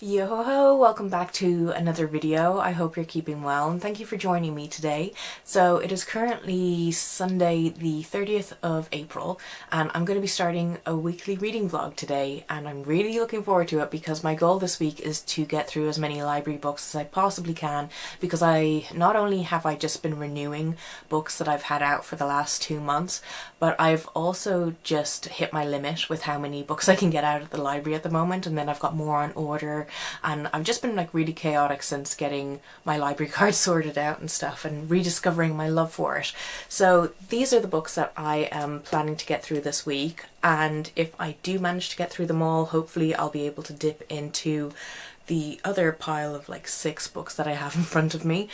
Yo ho ho, welcome back to another video. I hope you're keeping well and thank you for joining me today. So it is currently Sunday the 30th of April and I'm going to be starting a weekly reading vlog today, and I'm really looking forward to it because my goal this week is to get through as many library books as I possibly can, because not only have I just been renewing books that I've had out for the last 2 months, but I've also just hit my limit with how many books I can get out of the library at the moment, and then I've got more on order. And I've just been like really chaotic since getting my library card sorted out and stuff and rediscovering my love for it. So these are the books that I am planning to get through this week, and if I do manage to get through them all, hopefully I'll be able to dip into the other pile of like 6 books that I have in front of me.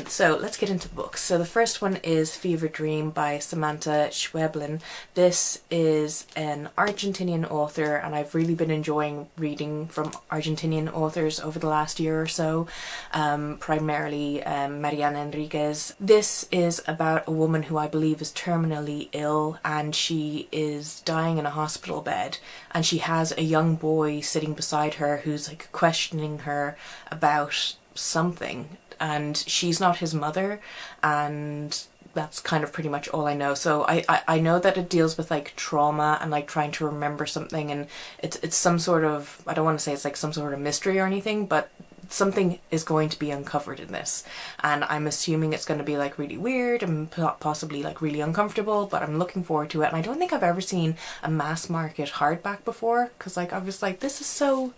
So let's get into the books. So the first one is Fever Dream by Samantha Schweblin. This is an Argentinian author, and I've really been enjoying reading from Argentinian authors over the last year or so, primarily Mariana Enriquez. This is about a woman who I believe is terminally ill, and she is dying in a hospital bed, and she has a young boy sitting beside her who's like questioning her about something, and she's not his mother, and that's kind of pretty much all I know. So I know that it deals with like trauma and like trying to remember something, and it's some sort of, I don't want to say it's like some sort of mystery or anything, but something is going to be uncovered in this, and I'm assuming it's going to be like really weird and possibly like really uncomfortable, but I'm looking forward to it. And I don't think I've ever seen a mass market hardback before, because like I was like, this is so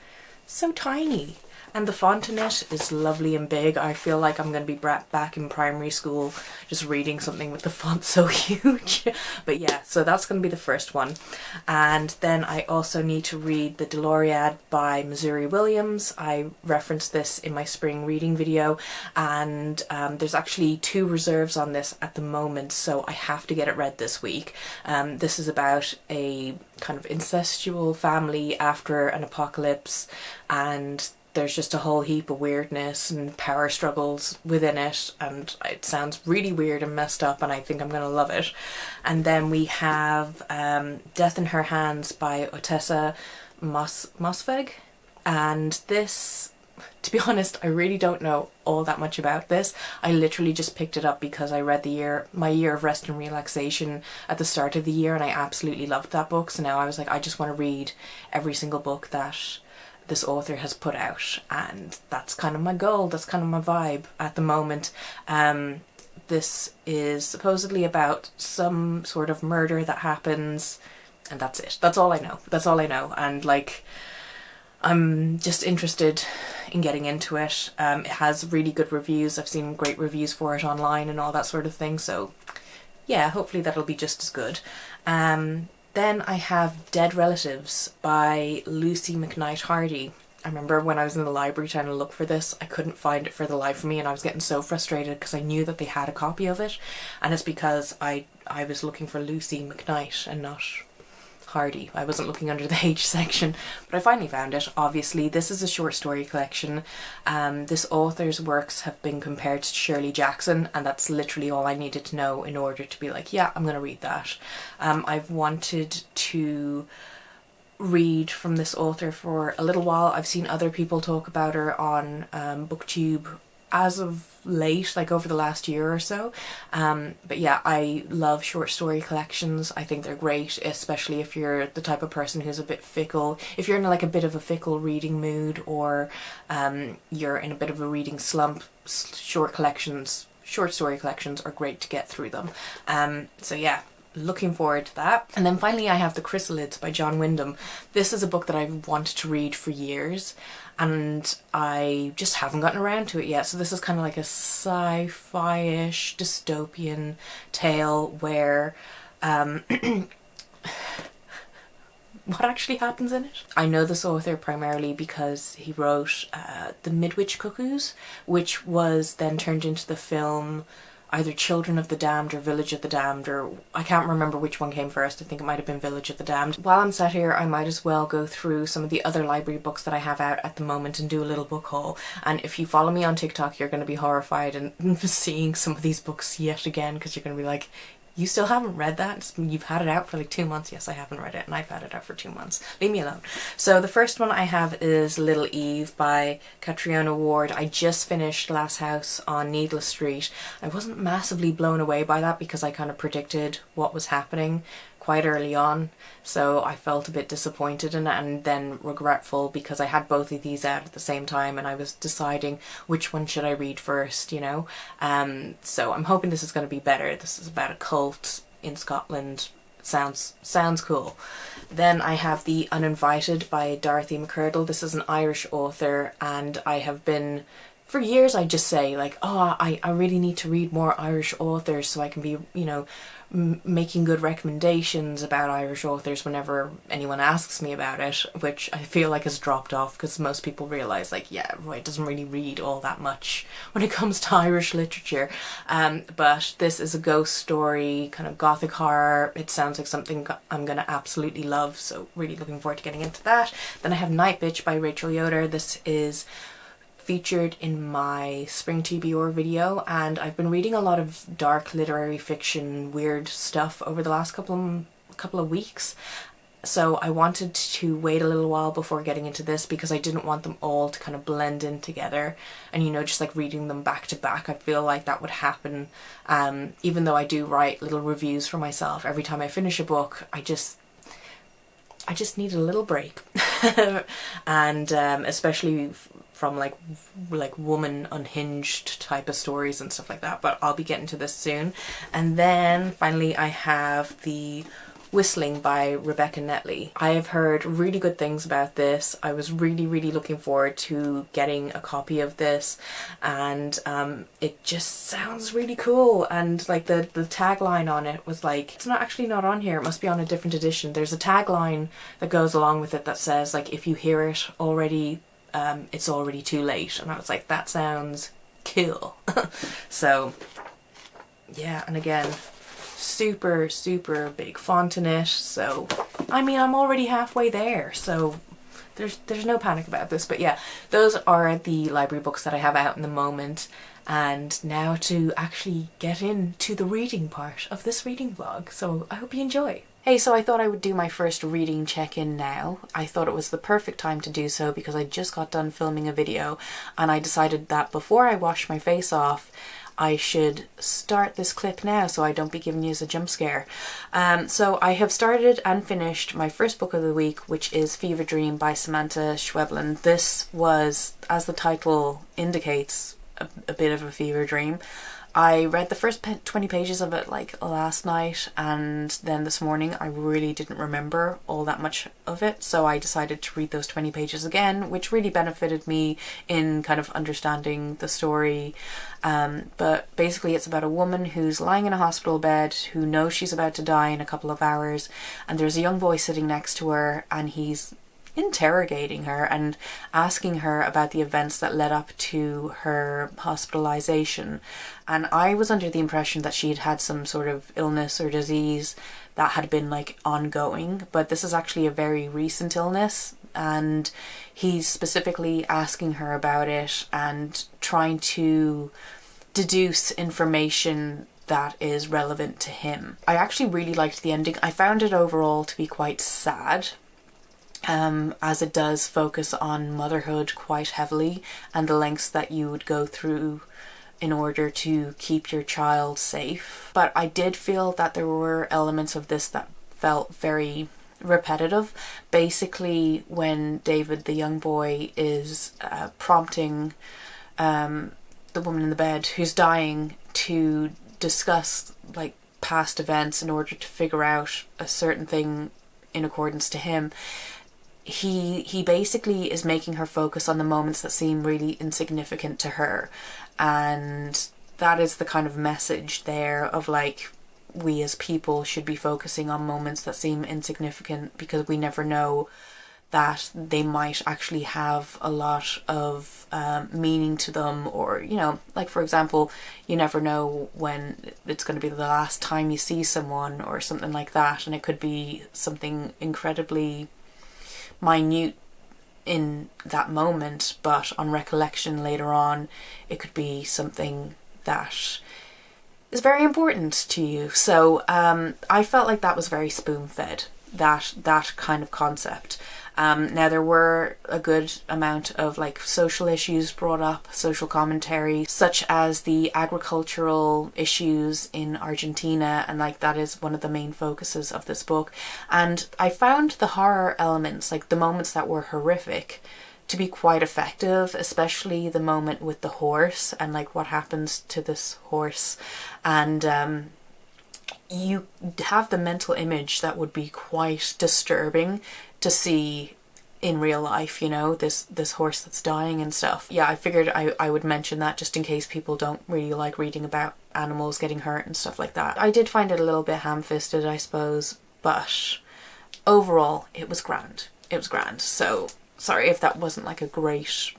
tiny, and the font in it is lovely and big. I feel like I'm going to be back in primary school just reading something with the font so huge. But yeah, so that's going to be the first one. And then I also need to read The Dolores by Missouri Williams. I referenced this in my spring reading video, and there's actually 2 reserves on this at the moment, so I have to get it read this week. This is about a kind of incestual family after an apocalypse, and there's just a whole heap of weirdness and power struggles within it, and it sounds really weird and messed up, and I think I'm gonna love it. And then we have Death in Her Hands by Otessa Mosfeg, and this, to be honest, I really don't know all that much about this. I literally just picked it up because I read my year of rest and relaxation at the start of the year, and I absolutely loved that book. So now I was like, I just want to read every single book that this author has put out, and that's kind of my goal, that's kind of my vibe at the moment. This is supposedly about some sort of murder that happens, and that's it. That's all I know. And like, I'm just interested in getting into it. It has really good reviews. I've seen great reviews for it online and all that sort of thing, so yeah, hopefully that'll be just as good. Then I have Dead Relatives by Lucy McKnight Hardy. I remember when I was in the library trying to look for this, I couldn't find it for the life of me, and I was getting so frustrated because I knew that they had a copy of it, and it's because I was looking for Lucy McKnight and not Hardy. I wasn't looking under the H section, but I finally found it. Obviously, this is a short story collection. This author's works have been compared to Shirley Jackson, and that's literally all I needed to know in order to be like, yeah, I'm gonna read that. I've wanted to read from this author for a little while. I've seen other people talk about her on BookTube as of late, like over the last year or so. But yeah, I love short story collections. I think they're great, especially if you're the type of person who's a bit fickle. If you're in like a bit of a fickle reading mood, or you're in a bit of a reading slump, short story collections are great to get through them. So yeah, looking forward to that. And then finally I have The Chrysalids by John Wyndham. This is a book that I've wanted to read for years, and I just haven't gotten around to it yet. So this is kind of like a sci-fi-ish dystopian tale where what actually happens in it? I know this author primarily because he wrote The Midwich Cuckoos, which was then turned into the film either Children of the Damned or Village of the Damned, or I can't remember which one came first. I think it might have been Village of the Damned. While I'm sat here, I might as well go through some of the other library books that I have out at the moment and do a little book haul. And if you follow me on TikTok, you're going to be horrified and seeing some of these books yet again, because you're going to be like, You still haven't read that? You've had it out for like 2 months. Yes, I haven't read it, and I've had it out for 2 months. Leave me alone. So the first one I have is Little Eve by Catriona Ward. I just finished Glass House on Needless Street. I wasn't massively blown away by that because I kind of predicted what was happening quite early on, so I felt a bit disappointed in it, and then regretful because I had both of these out at the same time and I was deciding which one should I read first, you know. So I'm hoping this is going to be better. This is about a cult in Scotland. Sounds cool. Then I have The Uninvited by Dorothy McCurdle. This is an Irish author, and I have been, for years I just say like, oh, I really need to read more Irish authors so I can be, you know, making good recommendations about Irish authors whenever anyone asks me about it, which I feel like has dropped off because most people realise like, yeah, Roy doesn't really read all that much when it comes to Irish literature. But this is a ghost story, kind of gothic horror. It sounds like something I'm going to absolutely love, so really looking forward to getting into that. Then I have Night Bitch by Rachel Yoder. This is featured in my spring TBR video, and I've been reading a lot of dark literary fiction, weird stuff over the last couple of weeks, so I wanted to wait a little while before getting into this because I didn't want them all to kind of blend in together, and you know, just like reading them back to back, I feel like that would happen. Even though I do write little reviews for myself every time I finish a book, I just need a little break. And especially from like woman unhinged type of stories and stuff like that, but I'll be getting to this soon. And then finally I have The Whistling by Rebecca Netley. I have heard really good things about this. I was really looking forward to getting a copy of this, and it just sounds really cool. And like the tagline on it was like, it's not on here, it must be on a different edition. There's a tagline that goes along with it that says like, if you hear it already, it's already too late. And I was like, that sounds cool. So yeah, and again, super big font in it, so I mean, I'm already halfway there, so there's no panic about this. But yeah, those are the library books that I have out in the moment. And now to actually get into the reading part of this reading vlog, so I hope you enjoy. Hey, so I thought I would do my first reading check-in now. I thought it was the perfect time to do so because I just got done filming a video, and I decided that before I wash my face off, I should start this clip now so I don't be giving you a jump scare. So I have started and finished my first book of the week, which is Fever Dream by Samantha Schweblin. This was, as the title indicates, a bit of a fever dream. I read the first 20 pages of it like last night, and then this morning I really didn't remember all that much of it, so I decided to read those 20 pages again, which really benefited me in kind of understanding the story. But basically it's about a woman who's lying in a hospital bed, who knows she's about to die in a couple of hours, and there's a young boy sitting next to her, and he's interrogating her and asking her about the events that led up to her hospitalization. And I was under the impression that she'd had some sort of illness or disease that had been like ongoing, but this is actually a very recent illness, and he's specifically asking her about it and trying to deduce information that is relevant to him. I actually really liked the ending. I found it overall to be quite sad, as it does focus on motherhood quite heavily and the lengths that you would go through in order to keep your child safe. But I did feel that there were elements of this that felt very repetitive. Basically, when David, the young boy, is prompting the woman in the bed who's dying to discuss like past events in order to figure out a certain thing in accordance to him, he basically is making her focus on the moments that seem really insignificant to her. And that is the kind of message there of like, we as people should be focusing on moments that seem insignificant because we never know that they might actually have a lot of meaning to them. Or, you know, like for example, you never know when it's going to be the last time you see someone or something like that, and it could be something incredibly minute in that moment, but on recollection later on it could be something that is very important to you. So I felt like that was very spoon-fed, that kind of concept. Now there were a good amount of like social issues brought up, social commentary, such as the agricultural issues in Argentina, and like that is one of the main focuses of this book. And I found the horror elements, like the moments that were horrific, to be quite effective, especially the moment with the horse and like what happens to this horse. And you have the mental image that would be quite disturbing to see in real life, you know, this horse that's dying and stuff. Yeah, I figured I would mention that just in case people don't really like reading about animals getting hurt and stuff like that. I did find it a little bit ham-fisted, I suppose, but overall it was grand. It was grand. So sorry if that wasn't like a great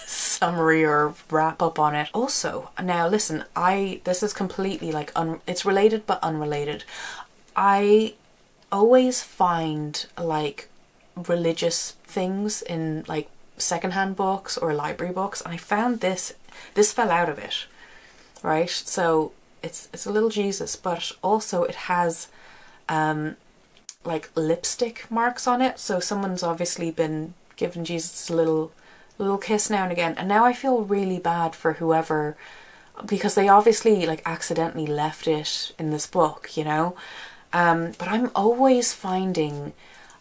summary or wrap up on it. Also, now listen, this is completely like it's related but unrelated. I always find like religious things in like secondhand books or library books, and I found this fell out of it, right? So it's a little Jesus, but also it has like lipstick marks on it, so someone's obviously been giving Jesus a little kiss now and again, and now I feel really bad for whoever, because they obviously like accidentally left it in this book, you know. But I'm always finding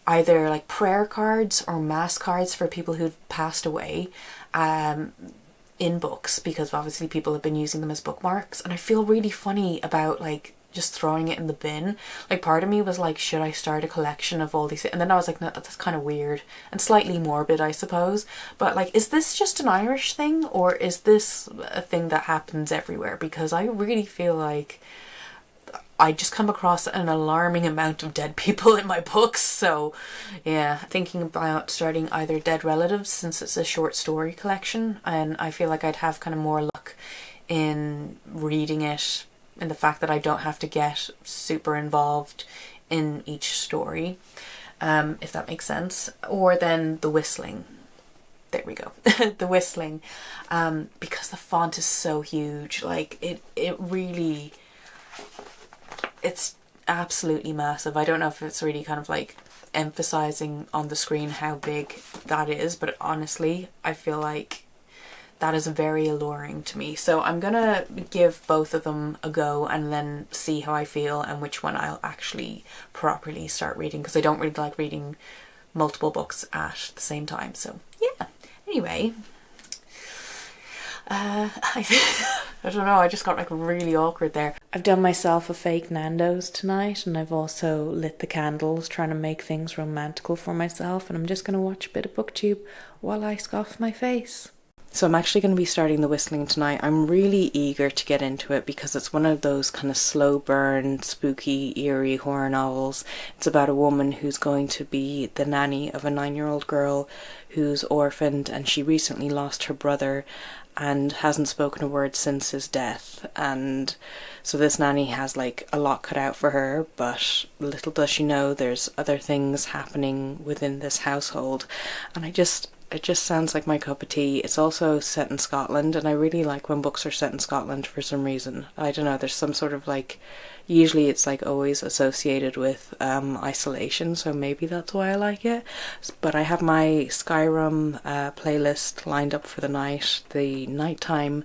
either like prayer cards or mass cards for people who've passed away in books, because obviously people have been using them as bookmarks, and I feel really funny about like just throwing it in the bin. Like part of me was like, should I start a collection of all these? And then I was like, no, that's kind of weird and slightly morbid, I suppose. But like, is this just an Irish thing, or is this a thing that happens everywhere? Because I really feel like I just come across an alarming amount of dead people in my books. So yeah, thinking about starting either Dead Relatives, since it's a short story collection, and I feel like I'd have kind of more luck in reading it, and the fact that I don't have to get super involved in each story, if that makes sense. Or then The Whistling. There we go. The Whistling. Because the font is so huge. Like it really, it's absolutely massive. I don't know if it's really kind of like emphasizing on the screen how big that is, but honestly, I feel like that is very alluring to me. So I'm gonna give both of them a go and then see how I feel and which one I'll actually properly start reading, because I don't really like reading multiple books at the same time. So yeah, anyway, I don't know, I just got like really awkward there. I've done myself a fake Nando's tonight, and I've also lit the candles trying to make things romantical for myself, and I'm just gonna watch a bit of booktube while I scoff my face. So I'm actually going to be starting The Whistling tonight. I'm really eager to get into it because it's one of those kind of slow burn, spooky, eerie horror novels. It's about a woman who's going to be the nanny of a 9-year-old girl who's orphaned, and she recently lost her brother and hasn't spoken a word since his death. And so this nanny has like a lot cut out for her, but little does she know there's other things happening within this household. And it just sounds like my cup of tea. It's also set in Scotland, and I really like when books are set in Scotland for some reason. I don't know, there's some sort of like, usually it's like always associated with isolation, so maybe that's why I like it. But I have my Skyrim playlist lined up for the night, the nighttime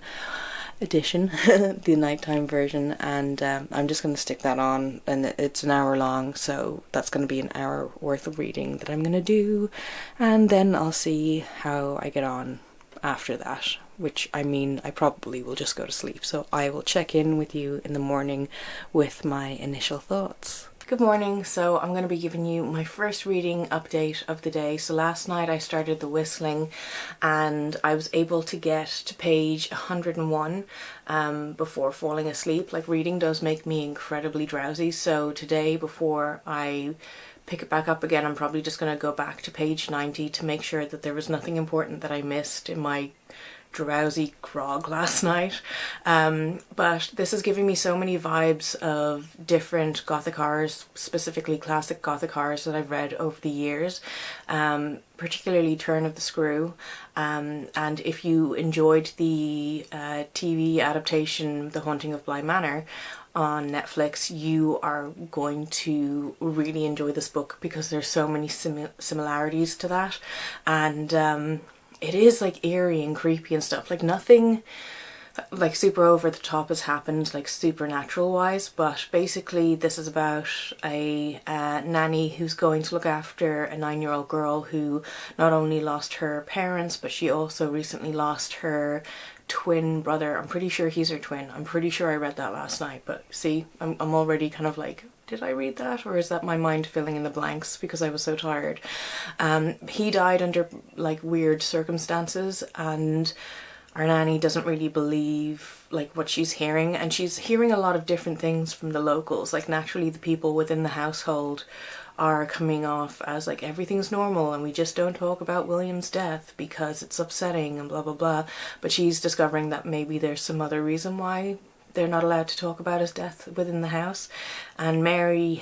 edition, the nighttime version, and I'm just going to stick that on, and it's an hour long, so that's going to be an hour worth of reading that I'm going to do, and then I'll see how I get on after that, which I mean I probably will just go to sleep, so I will check in with you in the morning with my initial thoughts. Good morning. So I'm going to be giving you my first reading update of the day. So last night I started The Whistling, and I was able to get to page 101 before falling asleep. Like, reading does make me incredibly drowsy, so today before I pick it back up again, I'm probably just going to go back to page 90 to make sure that there was nothing important that I missed in my drowsy grog last night. But this is giving me so many vibes of different Gothic horrors, specifically classic Gothic horrors that I've read over the years, particularly Turn of the Screw. And if you enjoyed the TV adaptation The Haunting of Bly Manor on Netflix, you are going to really enjoy this book because there's so many similarities to that. And it is like eerie and creepy and stuff. Like nothing like super over the top has happened, like supernatural wise, but basically this is about a nanny who's going to look after a 9-year-old girl who not only lost her parents, but she also recently lost her twin brother. I'm pretty sure he's her twin. I'm pretty sure I read that last night, but see, I'm already kind of like, did I read that, or is that my mind filling in the blanks because I was so tired? He died under like weird circumstances, and our nanny doesn't really believe like what she's hearing, and she's hearing a lot of different things from the locals. Like naturally the people within the household are coming off as like everything's normal and we just don't talk about William's death because it's upsetting and blah blah blah, but she's discovering that maybe there's some other reason why they're not allowed to talk about his death within the house. And Mary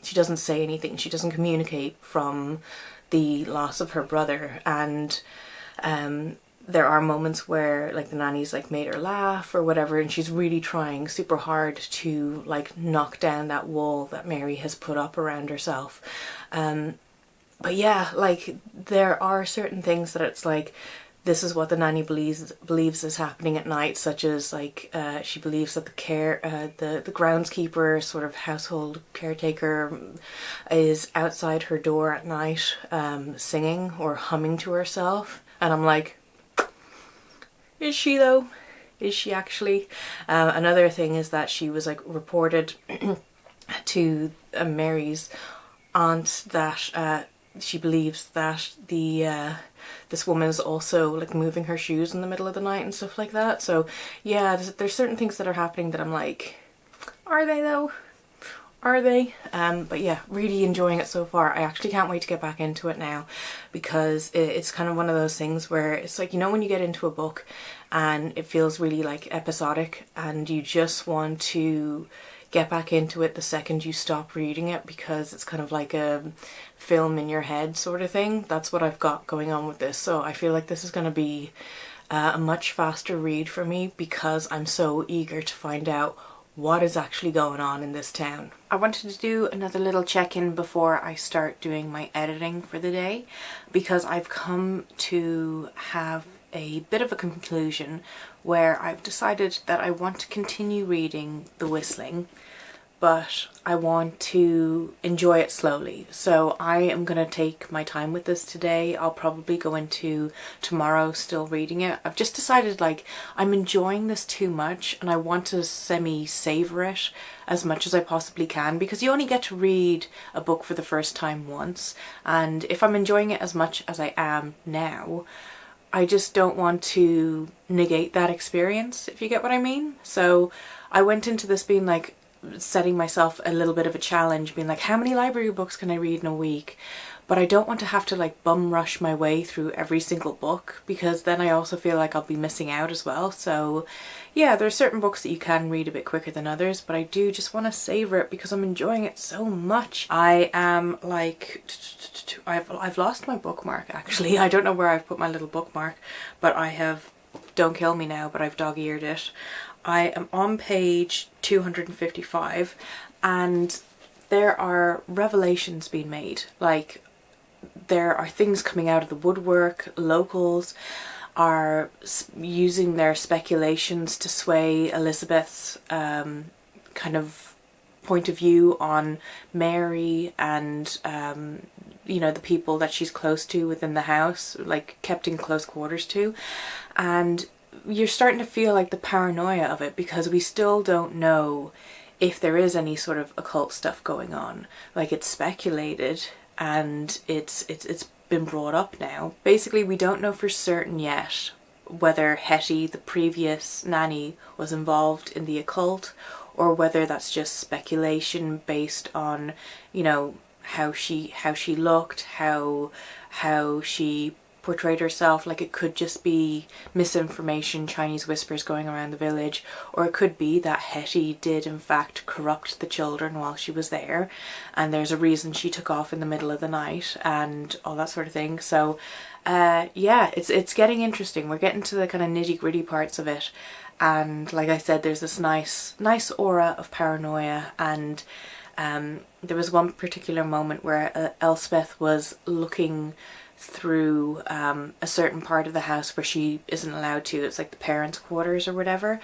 she doesn't say anything, she doesn't communicate from the loss of her brother. And there are moments where like the nanny's like made her laugh or whatever, and she's really trying super hard to like knock down that wall that Mary has put up around herself. But yeah, like there are certain things that it's like, this is what the nanny believes is happening at night, such as like she believes that the groundskeeper, sort of household caretaker, is outside her door at night singing or humming to herself. And I'm like, is she though? Is she actually? Another thing is that she was like reported to Mary's aunt that she believes that this woman is also like moving her shoes in the middle of the night and stuff like that. So yeah, there's certain things that are happening that I'm like, are they though? Are they? But yeah, really enjoying it so far. I actually can't wait to get back into it now, because it's kind of one of those things where it's like, you know, when you get into a book and it feels really like episodic and you just want to get back into it the second you stop reading it, because it's kind of like a film in your head sort of thing. That's what I've got going on with this. So I feel like this is going to be a much faster read for me, because I'm so eager to find out what is actually going on in this town. I wanted to do another little check-in before I start doing my editing for the day, because I've come to have a bit of a conclusion where I've decided that I want to continue reading The Whistling, but I want to enjoy it slowly. So I am going to take my time with this today. I'll probably go into tomorrow still reading it. I've just decided like I'm enjoying this too much and I want to semi-savor it as much as I possibly can, because you only get to read a book for the first time once, and if I'm enjoying it as much as I am now, I just don't want to negate that experience, if you get what I mean. So I went into this being like, setting myself a little bit of a challenge, being like, how many library books can I read in a week? But I don't want to have to like bum rush my way through every single book, because then I also feel like I'll be missing out as well. So yeah, there are certain books that you can read a bit quicker than others, but I do just want to savor it because I'm enjoying it so much. I am like, I've lost my bookmark actually. I don't know where I've put my little bookmark, but I have, don't kill me now, but I've dog-eared it. I am on page 255 and there are revelations being made. Like, there are things coming out of the woodwork. Locals are using their speculations to sway Elizabeth's kind of point of view on Mary and you know, the people that she's close to within the house, like kept in close quarters to. And you're starting to feel like the paranoia of it, because we still don't know if there is any sort of occult stuff going on. Like, it's speculated and it's been brought up now. Basically, we don't know for certain yet whether Hetty, the previous nanny, was involved in the occult, or whether that's just speculation based on, you know, how she looked, how she portrayed herself. Like, it could just be misinformation, Chinese whispers going around the village, or it could be that Hetty did in fact corrupt the children while she was there, and there's a reason she took off in the middle of the night and all that sort of thing. So yeah, it's getting interesting. We're getting to the kind of nitty-gritty parts of it, and like I said, there's this nice aura of paranoia. And there was one particular moment where Elspeth was looking through a certain part of the house where she isn't allowed to. It's like the parents' quarters or whatever,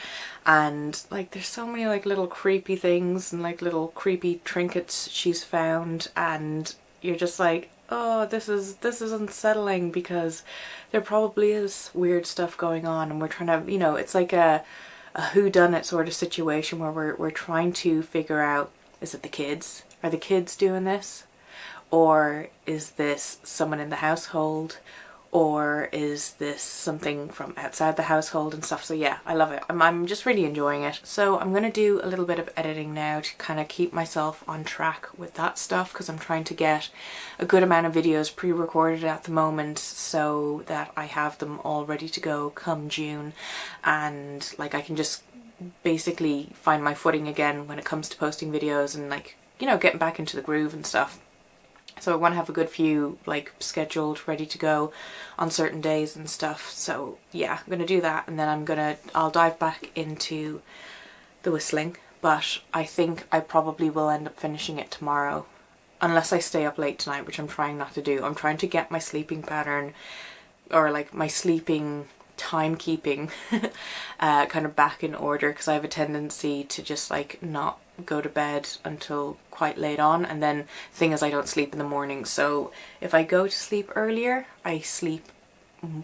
and like there's so many like little creepy things and like little creepy trinkets she's found, and you're just like, oh, this is unsettling, because there probably is weird stuff going on, and we're trying to, you know, it's like a whodunit sort of situation where we're trying to figure out, is it the kids? Are the kids doing this? Or is this someone in the household? Or is this something from outside the household and stuff? So yeah, I love it. I'm just really enjoying it. So I'm going to do a little bit of editing now to kind of keep myself on track with that stuff, because I'm trying to get a good amount of videos pre-recorded at the moment so that I have them all ready to go come June, and like I can just basically find my footing again when it comes to posting videos and, like, you know, getting back into the groove and stuff. So I want to have a good few like scheduled, ready to go on certain days and stuff. So yeah, I'm going to do that, and then I'll dive back into the whistling, but I think I probably will end up finishing it tomorrow, unless I stay up late tonight, which I'm trying not to do. I'm trying to get my sleeping pattern, or like my sleeping timekeeping kind of back in order, because I have a tendency to just like not go to bed until quite late on, and then the thing is I don't sleep in the morning. So if I go to sleep earlier, I sleep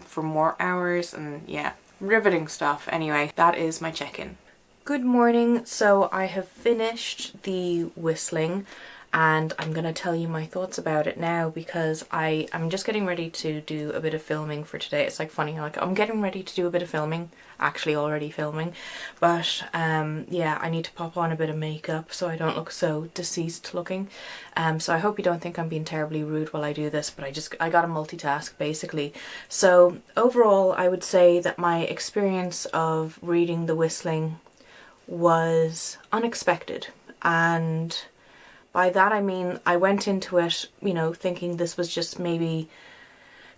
for more hours, and yeah, riveting stuff. Anyway, that is my check-in. Good morning. So I have finished the whistling, and I'm gonna tell you my thoughts about it now, because I'm just getting ready to do a bit of filming for today. It's like funny, like I'm getting ready to do a bit of filming, actually already filming, but yeah, I need to pop on a bit of makeup so I don't look so deceased looking. So I hope you don't think I'm being terribly rude while I do this, but I gotta multitask basically. So overall, I would say that my experience of reading The Whistling was unexpected, and by that I mean I went into it, you know, thinking this was just maybe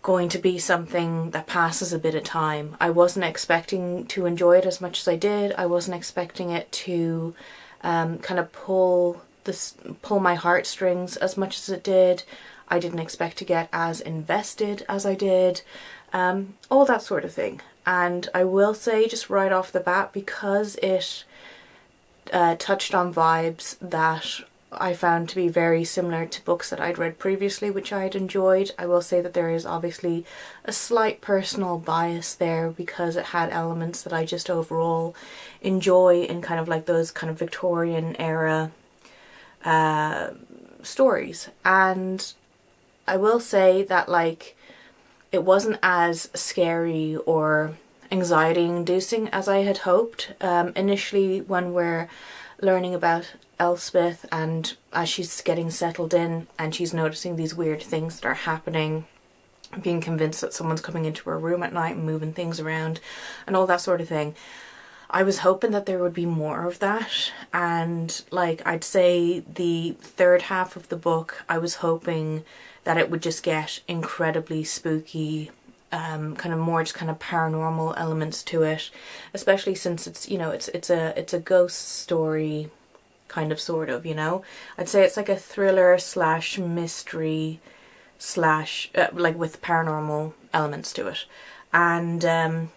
going to be something that passes a bit of time. I wasn't expecting to enjoy it as much as I did. I wasn't expecting it to kind of pull my heartstrings as much as it did. I didn't expect to get as invested as I did. All that sort of thing. And I will say just right off the bat, because it touched on vibes that I found to be very similar to books that I'd read previously, which I'd enjoyed. I will say that there is obviously a slight personal bias there, because it had elements that I just overall enjoy in kind of like those kind of Victorian era stories. And I will say that like it wasn't as scary or anxiety inducing as I had hoped. Initially, when we're learning about Elspeth, and as she's getting settled in and she's noticing these weird things that are happening, being convinced that someone's coming into her room at night and moving things around and all that sort of thing, I was hoping that there would be more of that. And like I'd say the third half of the book, I was hoping that it would just get incredibly spooky, kind of more just kind of paranormal elements to it, especially since it's, you know, it's a ghost story kind of, sort of, you know. I'd say it's like a thriller slash mystery slash like with paranormal elements to it. And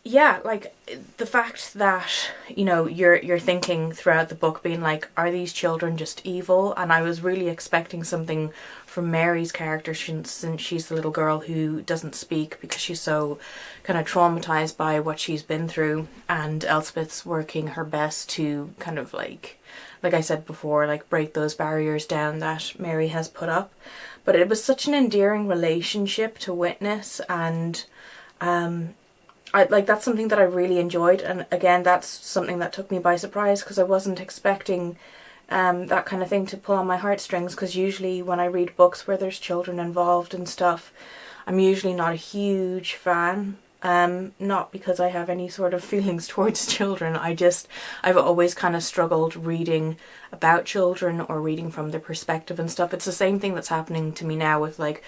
yeah, like the fact that, you know, you're thinking throughout the book being like, are these children just evil? And I was really expecting something from Mary's character, since she's the little girl who doesn't speak because she's so kind of traumatized by what she's been through, and Elspeth's working her best to kind of like I said before, like break those barriers down that Mary has put up. But it was such an endearing relationship to witness, and that's something that I really enjoyed. And again, that's something that took me by surprise, because I wasn't expecting that kind of thing to pull on my heartstrings, because usually when I read books where there's children involved and stuff, I'm usually not a huge fan. Not because I have any sort of feelings towards children, I've always kind of struggled reading about children or reading from their perspective and stuff. It's the same thing that's happening to me now with like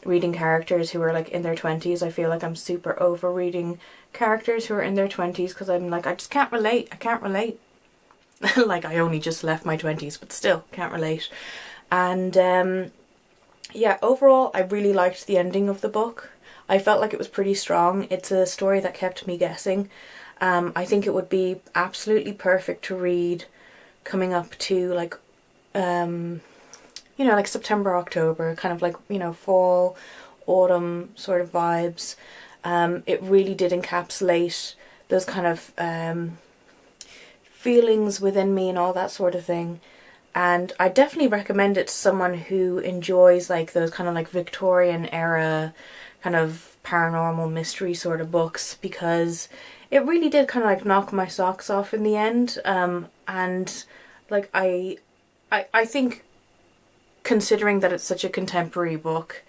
reading characters who are like in their 20s. I feel like I'm super over reading characters who are in their 20s because I'm like, I just can't relate. I can't relate. Like, I only just left my 20s, but still can't relate. And yeah, overall I really liked the ending of the book. I felt like it was pretty strong. It's a story that kept me guessing. I think it would be absolutely perfect to read coming up to like, you know, like September, October, kind of like, you know, fall, autumn sort of vibes. It really did encapsulate those kind of feelings within me and all that sort of thing. And I definitely recommend it to someone who enjoys like those kind of like Victorian era kind of paranormal mystery sort of books, because it really did kind of like knock my socks off in the end. And like I think, considering that it's such a contemporary book,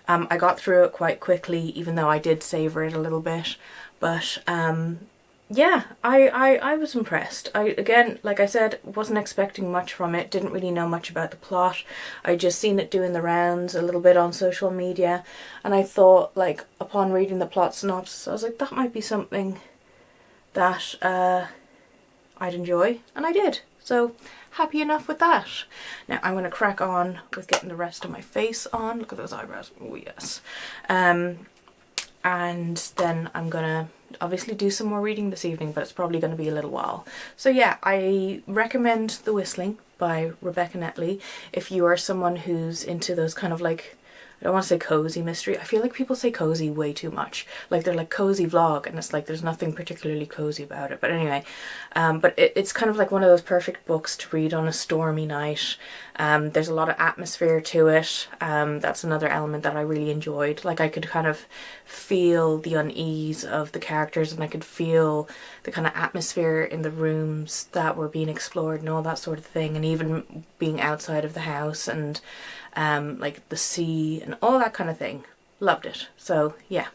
I got through it quite quickly, even though I did savour it a little bit. But yeah, I was impressed. Again, like I said, wasn't expecting much from it, didn't really know much about the plot. I just seen it doing the rounds a little bit on social media, and I thought, like, upon reading the plot synopsis, I was like, that might be something that I'd enjoy, and I did. So, happy enough with that. Now, I'm going to crack on with getting the rest of my face on. Look at those eyebrows. Oh, yes. And then I'm gonna obviously do some more reading this evening, but it's probably going to be a little while. So yeah, I recommend The Whistling by Rebecca Netley if you are someone who's into those kind of like, I don't want to say cozy mystery. I feel like people say cozy way too much. Like they're like cozy vlog, and it's like there's nothing particularly cozy about it. But anyway, but it's kind of like one of those perfect books to read on a stormy night. There's a lot of atmosphere to it. That's another element that I really enjoyed. Like I could kind of feel the unease of the characters, and I could feel the kind of atmosphere in the rooms that were being explored and all that sort of thing. And even being outside of the house and like the sea and all that kind of thing. Loved it. So yeah,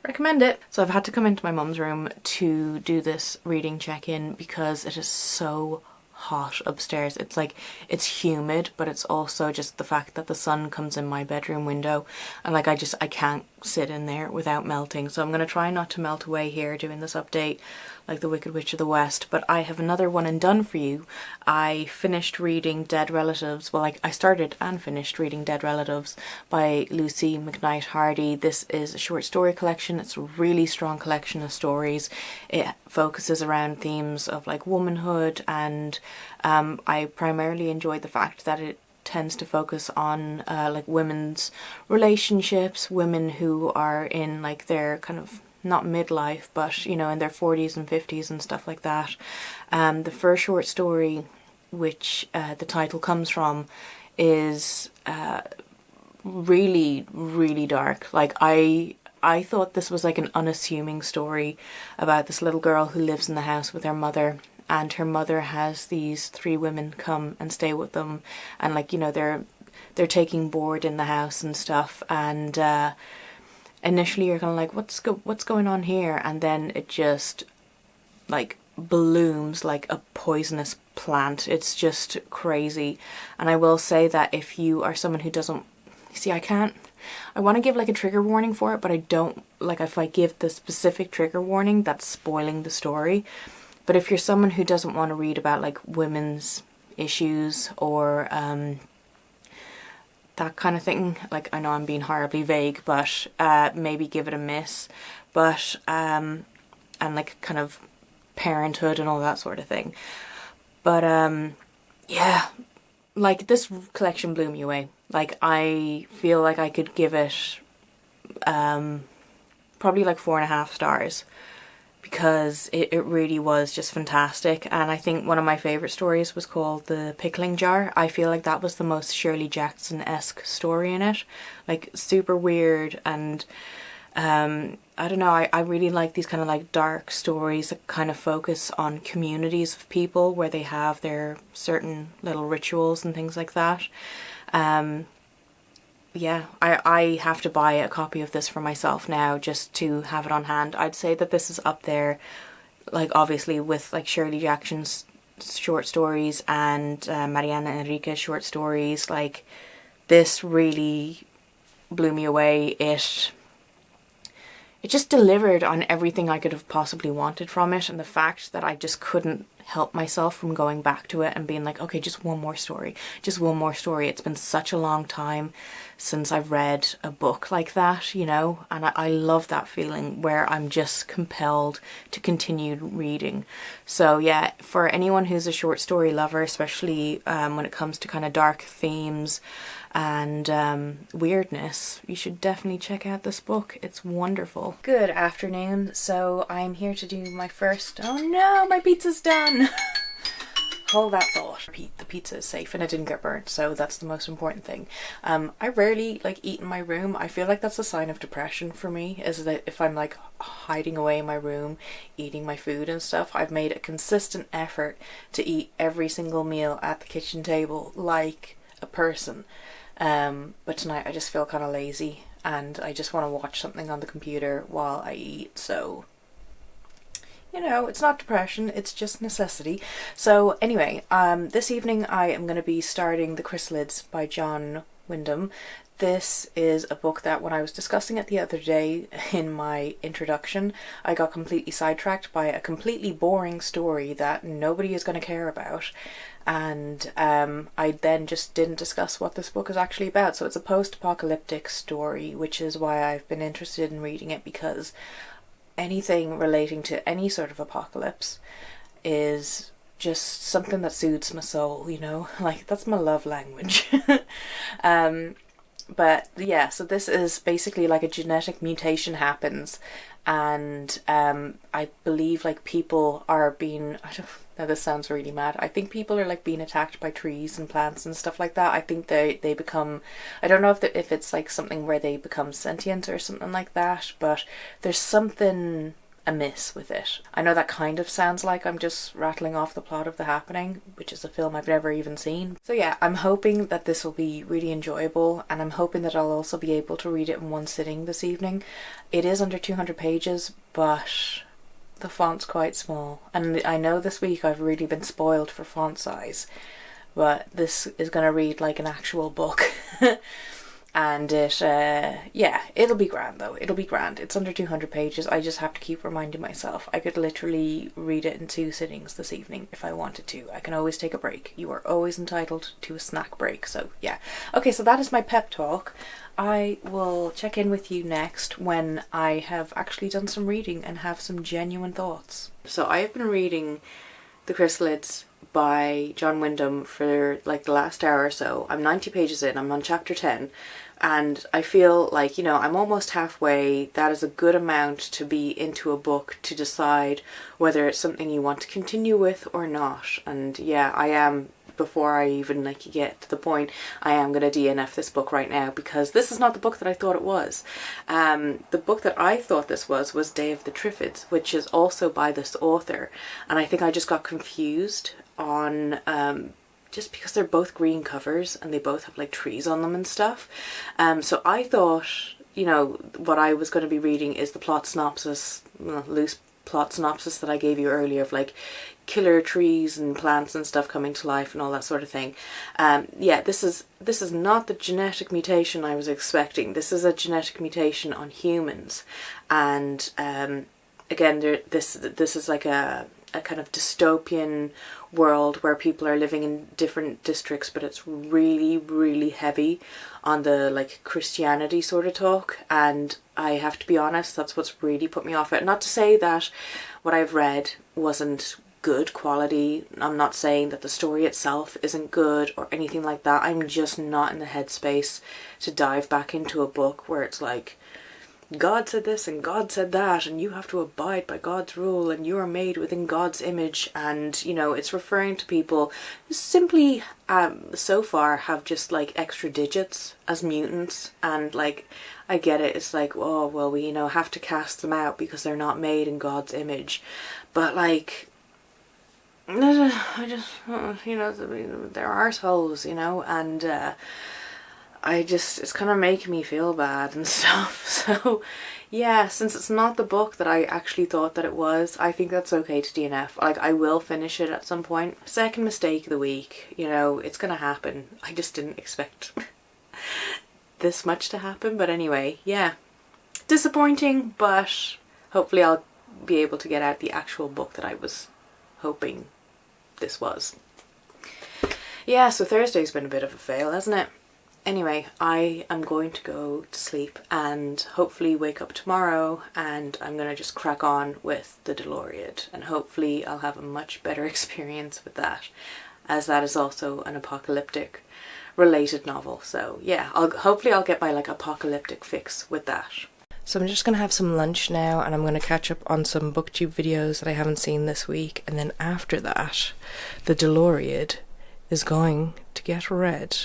recommend it. So I've had to come into my mum's room to do this reading check-in because it is so hot upstairs. It's like, it's humid, but it's also just the fact that the sun comes in my bedroom window, and like I can't sit in there without melting. So I'm going to try not to melt away here doing this update like the Wicked Witch of the West. But I have another one and done for you. I finished reading Dead Relatives. Well, I started and finished reading Dead Relatives by Lucy McKnight Hardy. This is a short story collection. It's a really strong collection of stories. It focuses around themes of like womanhood, and I primarily enjoyed the fact that it tends to focus on like women's relationships, women who are in like their kind of not midlife, but you know, in their 40s and 50s and stuff like that. The first short story, which the title comes from, is really, really dark. Like I thought this was like an unassuming story about this little girl who lives in the house with her mother, and her mother has these 3 women come and stay with them, and like, you know, they're taking board in the house and stuff, and initially you're kind of like, what's going on here? And then it just like blooms like a poisonous plant. It's just crazy. And I will say that if you are someone who doesn't see, I want to give like a trigger warning for it, but I don't, like, if I give the specific trigger warning, that's spoiling the story. But if you're someone who doesn't want to read about like women's issues or that kind of thing, like, I know I'm being horribly vague, but maybe give it a miss. But and like kind of parenthood and all that sort of thing. But yeah, like this collection blew me away. Like I feel like I could give it probably like 4.5 stars, because it really was just fantastic. And I think one of my favourite stories was called The Pickling Jar. I feel like that was the most Shirley Jackson-esque story in it. Like super weird and I don't know, I really like these kind of like dark stories that kind of focus on communities of people where they have their certain little rituals and things like that. Yeah, I have to buy a copy of this for myself now just to have it on hand. I'd say that this is up there, like obviously with like Shirley Jackson's short stories and Mariana Enrique's short stories. Like, this really blew me away. It just delivered on everything I could have possibly wanted from it, and the fact that I just couldn't help myself from going back to it and being like, okay, just one more story, just one more story. It's been such a long time since I've read a book like that, you know, and I love that feeling where I'm just compelled to continue reading. So yeah, for anyone who's a short story lover, especially when it comes to kind of dark themes and weirdness, you should definitely check out this book. It's wonderful. Good afternoon. So I'm here to do my first... Oh no, my pizza's done! Hold that thought. The pizza is safe and it didn't get burnt, so that's the most important thing. I rarely like eat in my room. I feel like that's a sign of depression for me, is that if I'm like hiding away in my room eating my food and stuff. I've made a consistent effort to eat every single meal at the kitchen table like a person. But tonight I just feel kind of lazy and I just want to watch something on the computer while I eat, so you know, it's not depression, it's just necessity. So anyway, this evening I am going to be starting The Chrysalids by John Wyndham. This is a book that when I was discussing it the other day in my introduction, I got completely sidetracked by a completely boring story that nobody is going to care about. And I then just didn't discuss what this book is actually about. So it's a post-apocalyptic story, which is why I've been interested in reading it, because anything relating to any sort of apocalypse is just something that soothes my soul, you know, like that's my love language. But yeah, so this is basically like a genetic mutation happens, and I believe like people are being, now this sounds really mad, I think people are like being attacked by trees and plants and stuff like that. I think they become, I don't know if it's like something where they become sentient or something like that, but there's something amiss with it. I know that kind of sounds like I'm just rattling off the plot of The Happening, which is a film I've never even seen. So yeah, I'm hoping that this will be really enjoyable, and I'm hoping that I'll also be able to read it in one sitting this evening. It is under 200 pages, but the font's quite small, and I know this week I've really been spoiled for font size, but this is going to read like an actual book. And it, yeah, it'll be grand though, it'll be grand. It's under 200 pages, I just have to keep reminding myself. I could literally read it in 2 sittings this evening if I wanted to. I can always take a break. You are always entitled to a snack break, so yeah. Okay, so that is my pep talk. I will check in with you next when I have actually done some reading and have some genuine thoughts. So I have been reading The Chrysalids by John Wyndham for like the last hour or so. I'm 90 pages in, I'm on chapter 10, and I feel like, you know, I'm almost halfway. That is a good amount to be into a book to decide whether it's something you want to continue with or not. And yeah, I am, before I even like get to the point, I am going to DNF this book right now, because this is not the book that I thought it was. The book that I thought this was Day of the Triffids, which is also by this author, and I think I just got confused on just because they're both green covers and they both have like trees on them and stuff. So I thought, you know, what I was going to be reading is the plot synopsis, loose plot synopsis that I gave you earlier, of like killer trees and plants and stuff coming to life and all that sort of thing. Yeah, this is not the genetic mutation I was expecting. This is a genetic mutation on humans, and again, this is like a kind of dystopian world where people are living in different districts, but it's really, really heavy on the like Christianity sort of talk, and I have to be honest, that's what's really put me off it. Not to say that what I've read wasn't good quality, I'm not saying that the story itself isn't good or anything like that, I'm just not in the headspace to dive back into a book where it's like God said this and God said that, and you have to abide by God's rule, and you are made within God's image. And, you know, it's referring to people who simply, so far, have just, like, extra digits as mutants. And, like, I get it. It's like, oh, well, we, you know, have to cast them out because they're not made in God's image. But, like, I just, you know, they're arseholes, you know, and, it's kind of making me feel bad and stuff. So yeah, since it's not the book that I actually thought that it was, I think that's okay to DNF. Like, I will finish it at some point. Second mistake of the week, you know, it's gonna happen. I just didn't expect this much to happen. But anyway, yeah, disappointing, but hopefully I'll be able to get out the actual book that I was hoping this was. Yeah, so Thursday's been a bit of a fail, hasn't it? Anyway, I am going to go to sleep and hopefully wake up tomorrow, and I'm going to just crack on with the Dolores, and hopefully I'll have a much better experience with that, as that is also an apocalyptic related novel. So yeah, hopefully I'll get my like apocalyptic fix with that. So I'm just going to have some lunch now, and I'm going to catch up on some booktube videos that I haven't seen this week, and then after that the Dolores is going to get read.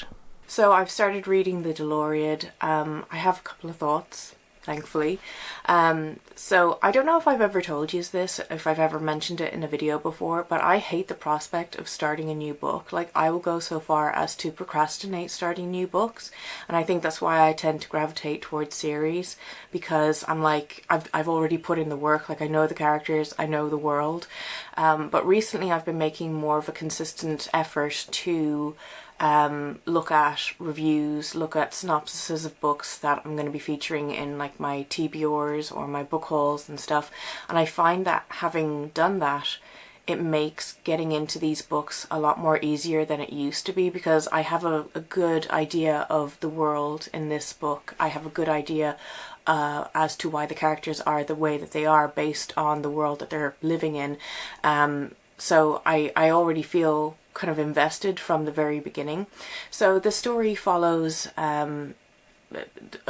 So I've started reading the Dolores. I have a couple of thoughts, thankfully. So I don't know if I've ever told you this, if I've ever mentioned it in a video before, but I hate the prospect of starting a new book. Like, I will go so far as to procrastinate starting new books, and I think that's why I tend to gravitate towards series, because I'm like, I've already put in the work. Like, I know the characters, I know the world, but recently I've been making more of a consistent effort to look at reviews, look at synopsises of books that I'm going to be featuring in like my TBRs or my book hauls and stuff, and I find that having done that, it makes getting into these books a lot more easier than it used to be, because I have a good idea of the world in this book. I have a good idea as to why the characters are the way that they are based on the world that they're living in. So I already feel kind of invested from the very beginning. So the story follows a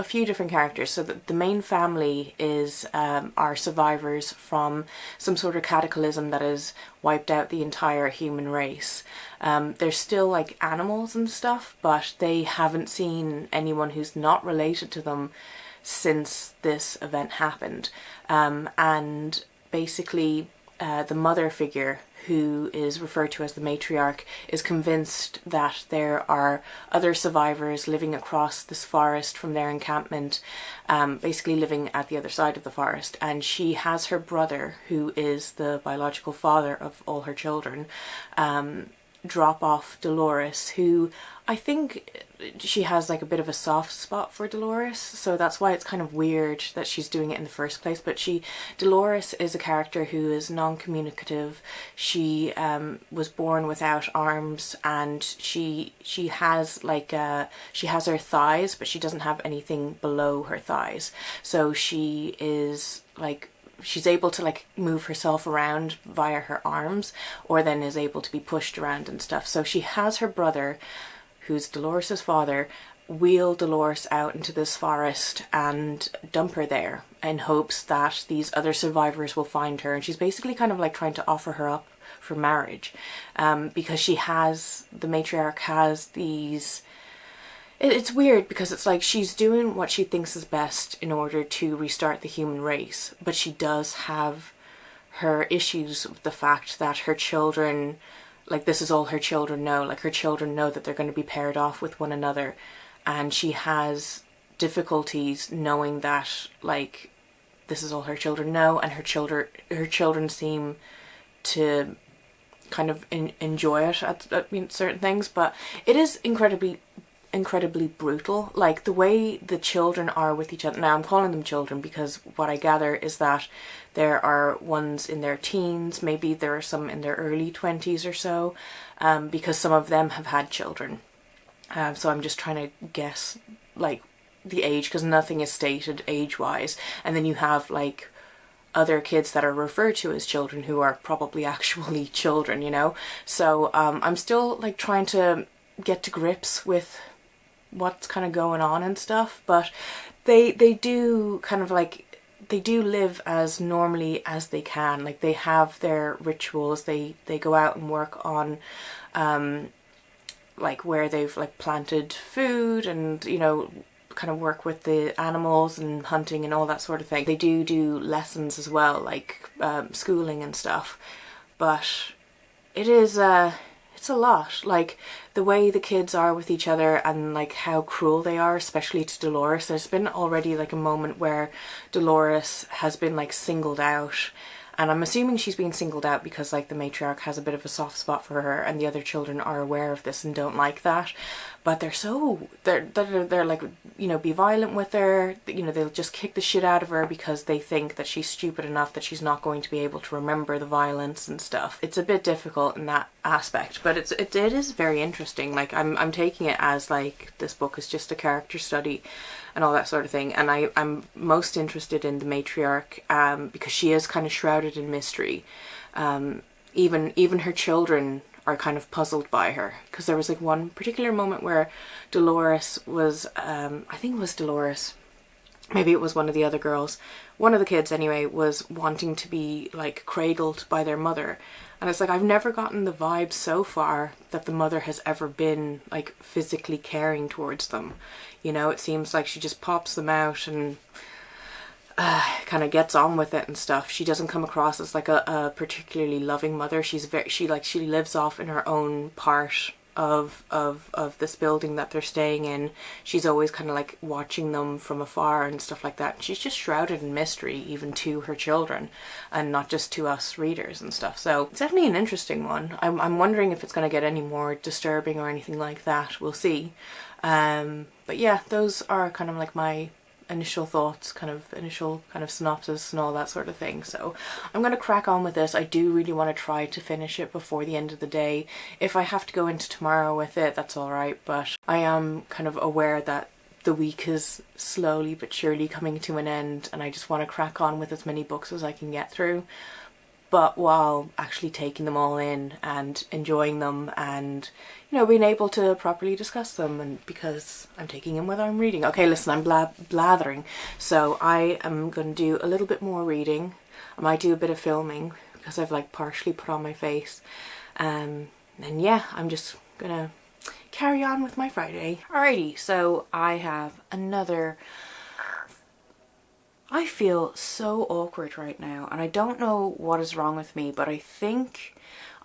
few different characters. So the main family is are survivors from some sort of cataclysm that has wiped out the entire human race. They're still like animals and stuff, but they haven't seen anyone who's not related to them since this event happened. And basically the mother figure, who is referred to as the matriarch, is convinced that there are other survivors living across this forest from their encampment, basically living at the other side of the forest, and she has her brother, who is the biological father of all her children, drop off Dolores, who I think she has like a bit of a soft spot for Dolores, so that's why it's kind of weird that she's doing it in the first place. But Dolores is a character who is non-communicative. She was born without arms, and she has like she has her thighs, but she doesn't have anything below her thighs. So she is like, she's able to like move herself around via her arms, or then is able to be pushed around and stuff. So she has her brother, who's Dolores's father, wheel Dolores out into this forest and dump her there in hopes that these other survivors will find her. And she's basically kind of like trying to offer her up for marriage, because she has, the matriarch has these, it's weird because it's like she's doing what she thinks is best in order to restart the human race, but she does have her issues with the fact that her children, like, this is all her children know. Like, her children know that they're going to be paired off with one another, and she has difficulties knowing that, like, this is all her children know, and her children seem to kind of enjoy it at certain things. But it is incredibly brutal, like the way the children are with each other. Now I'm calling them children because what I gather is that there are ones in their teens, maybe there are some in their early 20s or so, because some of them have had children. So I'm just trying to guess like the age, because nothing is stated age-wise. And then you have like other kids that are referred to as children who are probably actually children, you know. So I'm still like trying to get to grips with what's kind of going on and stuff, but they do kind of like, they do live as normally as they can. Like they have their rituals. They go out and work on like where they've like planted food, and you know, kind of work with the animals and hunting and all that sort of thing. They do lessons as well, like schooling and stuff. But it is it's a lot. Like the way the kids are with each other, and like how cruel they are, especially to Dolores. There's been already like a moment where Dolores has been like singled out, and I'm assuming she's being singled out because like the matriarch has a bit of a soft spot for her, and the other children are aware of this and don't like that. But they're like, you know, be violent with her. You know, they'll just kick the shit out of her because they think that she's stupid enough that she's not going to be able to remember the violence and stuff. It's a bit difficult in that aspect, but it is very interesting. Like I'm taking it as like this book is just a character study and all that sort of thing. And I'm most interested in the matriarch because she is kind of shrouded in mystery. Even her children are kind of puzzled by her, because there was like one particular moment where Dolores was, I think it was Dolores, maybe it was one of the other girls, one of the kids anyway, was wanting to be like cradled by their mother. And it's like, I've never gotten the vibe so far that the mother has ever been like physically caring towards them. You know, it seems like she just pops them out and kind of gets on with it and stuff. She doesn't come across as like a particularly loving mother. She lives off in her own part of this building that they're staying in. She's always kind of like watching them from afar and stuff like that. She's just shrouded in mystery, even to her children, and not just to us readers and stuff. So it's definitely an interesting one. I'm wondering if it's going to get any more disturbing or anything like that. We'll see. But yeah, those are kind of like my initial thoughts, initial synopsis and all that sort of thing. So I'm going to crack on with this. I do really want to try to finish it before the end of the day. If I have to go into tomorrow with it, that's alright, but I am kind of aware that the week is slowly but surely coming to an end, and I just want to crack on with as many books as I can get through, but while actually taking them all in and enjoying them, and you know, being able to properly discuss them, and because I'm taking in whether I'm reading. Okay, listen, I'm blathering, so I am going to do a little bit more reading. I might do a bit of filming because I've like partially put on my face, and yeah, I'm just gonna carry on with my Friday. Alrighty, so I have another. I feel so awkward right now, and I don't know what is wrong with me, but I think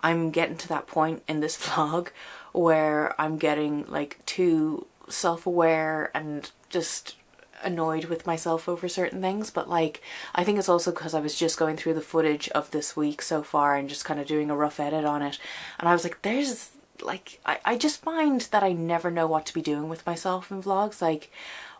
I'm getting to that point in this vlog where I'm getting like too self-aware and just annoyed with myself over certain things. But like, I think it's also because I was just going through the footage of this week so far and just kind of doing a rough edit on it, and I was like, there's like, I just find that I never know what to be doing with myself in vlogs. Like,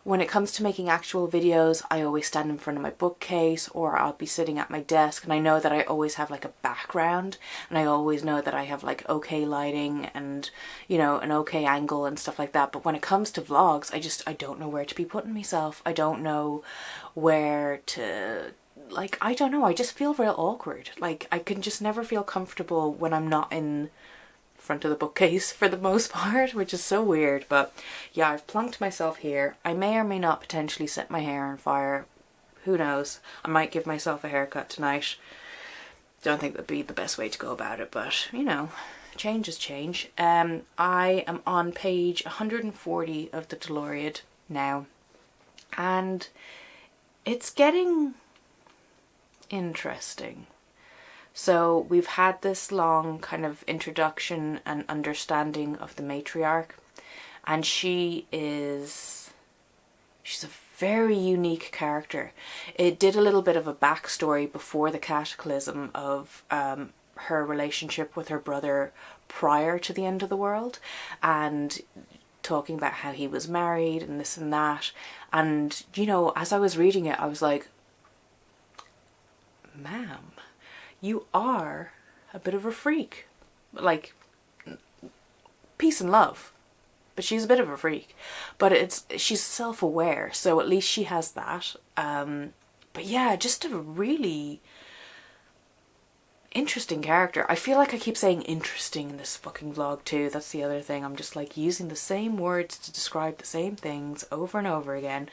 when it comes to making actual videos, I always stand in front of my bookcase, or I'll be sitting at my desk, and I know that I always have like a background, and I always know that I have like okay lighting and, you know, an okay angle and stuff like that. But when it comes to vlogs, I don't know where to be putting myself. I don't know where to, like, I don't know, I just feel real awkward. Like, I can just never feel comfortable when I'm not in front of the bookcase for the most part, which is so weird. But yeah, I've plunked myself here. I may or may not potentially set my hair on fire. Who knows? I might give myself a haircut tonight. Don't think that'd be the best way to go about it, but you know, change is change. I am on page 140 of the Dolores now, and it's getting interesting. So we've had this long kind of introduction and understanding of the matriarch, and she's a very unique character. It did a little bit of a backstory before the cataclysm of her relationship with her brother prior to the end of the world, and talking about how he was married and this and that. And you know, as I was reading it, I was like, ma'am, you are a bit of a freak. Like, peace and love, but she's a bit of a freak. But she's self-aware, so at least she has that. But yeah, just a really interesting character. I feel like I keep saying interesting in this fucking vlog too. That's the other thing. I'm just like using the same words to describe the same things over and over again.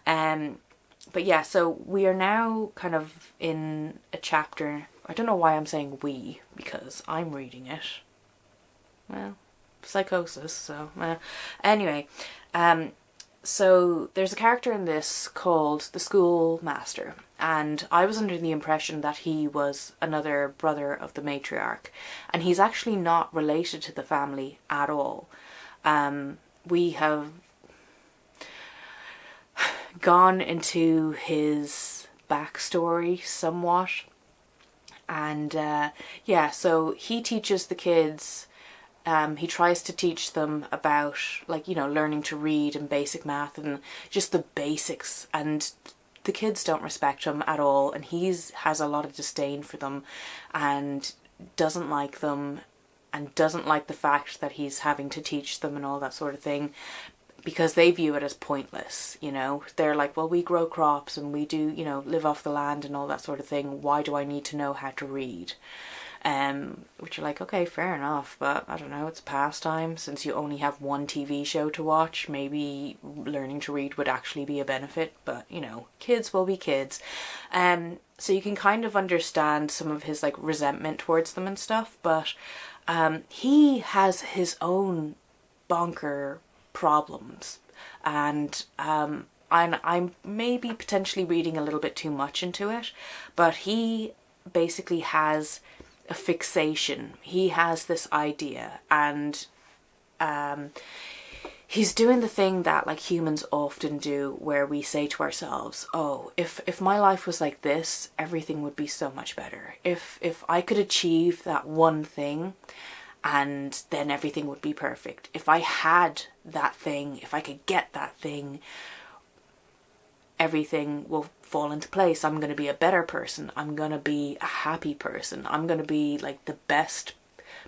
But yeah, so we are now kind of in a chapter. I don't know why I'm saying we, because I'm reading it. Well, psychosis, so anyway. So there's a character in this called the schoolmaster, and I was under the impression that he was another brother of the matriarch, and he's actually not related to the family at all. We have gone into his backstory somewhat, and yeah, so he teaches the kids. He tries to teach them about, like, you know, learning to read and basic math and just the basics, and the kids don't respect him at all, and has a lot of disdain for them and doesn't like them and doesn't like the fact that he's having to teach them and all that sort of thing, because they view it as pointless, you know. They're like, well, we grow crops and we do, you know, live off the land and all that sort of thing. Why do I need to know how to read? Which are like, okay, fair enough, but I don't know, it's a pastime. Since you only have one TV show to watch, maybe learning to read would actually be a benefit, but you know, kids will be kids. So you can kind of understand some of his like resentment towards them and stuff, but he has his own bonker problems, and I'm maybe potentially reading a little bit too much into it, but he basically has a fixation. He has this idea, and he's doing the thing that like humans often do, where we say to ourselves, oh, if my life was like this, everything would be so much better. If I could achieve that one thing, and then everything would be perfect. If I had that thing, if I could get that thing, everything will fall into place. I'm going to be a better person. I'm going to be a happy person. I'm going to be like the best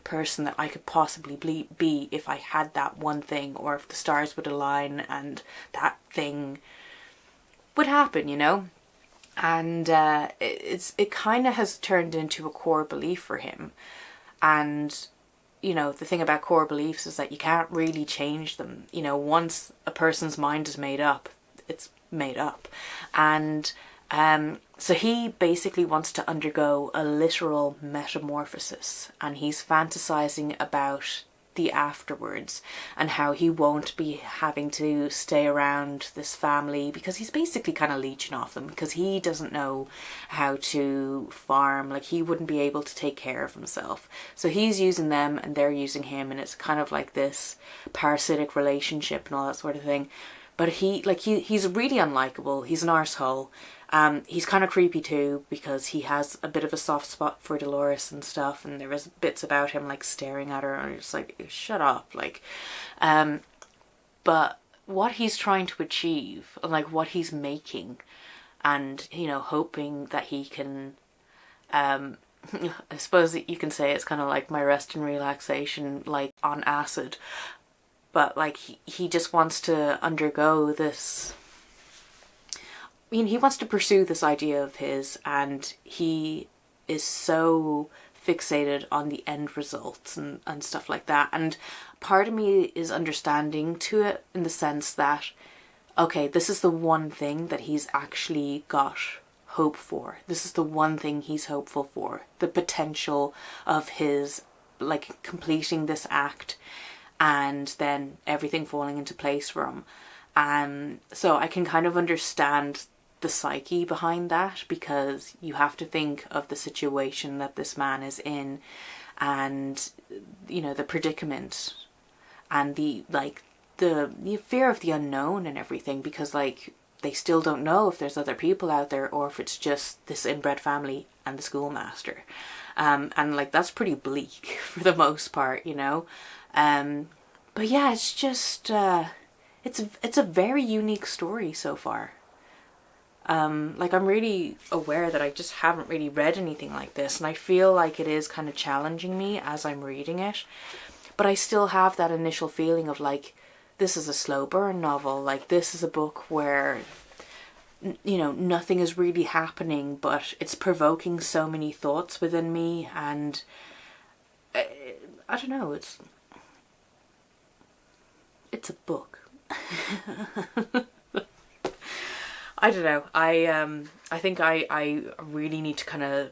person that I could possibly be if I had that one thing, or if the stars would align and that thing would happen, you know? And it kind of has turned into a core belief for him. And you know, the thing about core beliefs is that you can't really change them. You know, once a person's mind is made up, it's made up. And so he basically wants to undergo a literal metamorphosis, and he's fantasizing about the afterwards and how he won't be having to stay around this family, because he's basically kind of leeching off them, because he doesn't know how to farm. Like, he wouldn't be able to take care of himself, so he's using them and they're using him, and it's kind of like this parasitic relationship and all that sort of thing. But he's really unlikable. He's an arsehole. He's kind of creepy too, because he has a bit of a soft spot for Dolores and stuff, and there was bits about him like staring at her, and it's like, shut up, like. But what he's trying to achieve, like what he's making, and you know, hoping that he can, I suppose that you can say it's kind of like my rest and relaxation, like on acid. But like he just wants to undergo this. I mean, he wants to pursue this idea of his, and he is so fixated on the end results and stuff like that. And part of me is understanding to it, in the sense that, okay, this is the one thing that he's actually got hope for. This is the one thing he's hopeful for. The potential of his, like, completing this act and then everything falling into place for him. So I can kind of understand the psyche behind that, because you have to think of the situation that this man is in, and you know, the predicament, and the fear of the unknown and everything, because like they still don't know if there's other people out there, or if it's just this inbred family and the schoolmaster. And like, that's pretty bleak for the most part, you know. But yeah, it's just it's a very unique story so far. Like, I'm really aware that I just haven't really read anything like this, and I feel like it is kind of challenging me as I'm reading it. But I still have that initial feeling of like, this is a slow burn novel. Like, this is a book where, you know, nothing is really happening, but it's provoking so many thoughts within me, and I don't know, it's a book. I don't know. I think I really need to kind of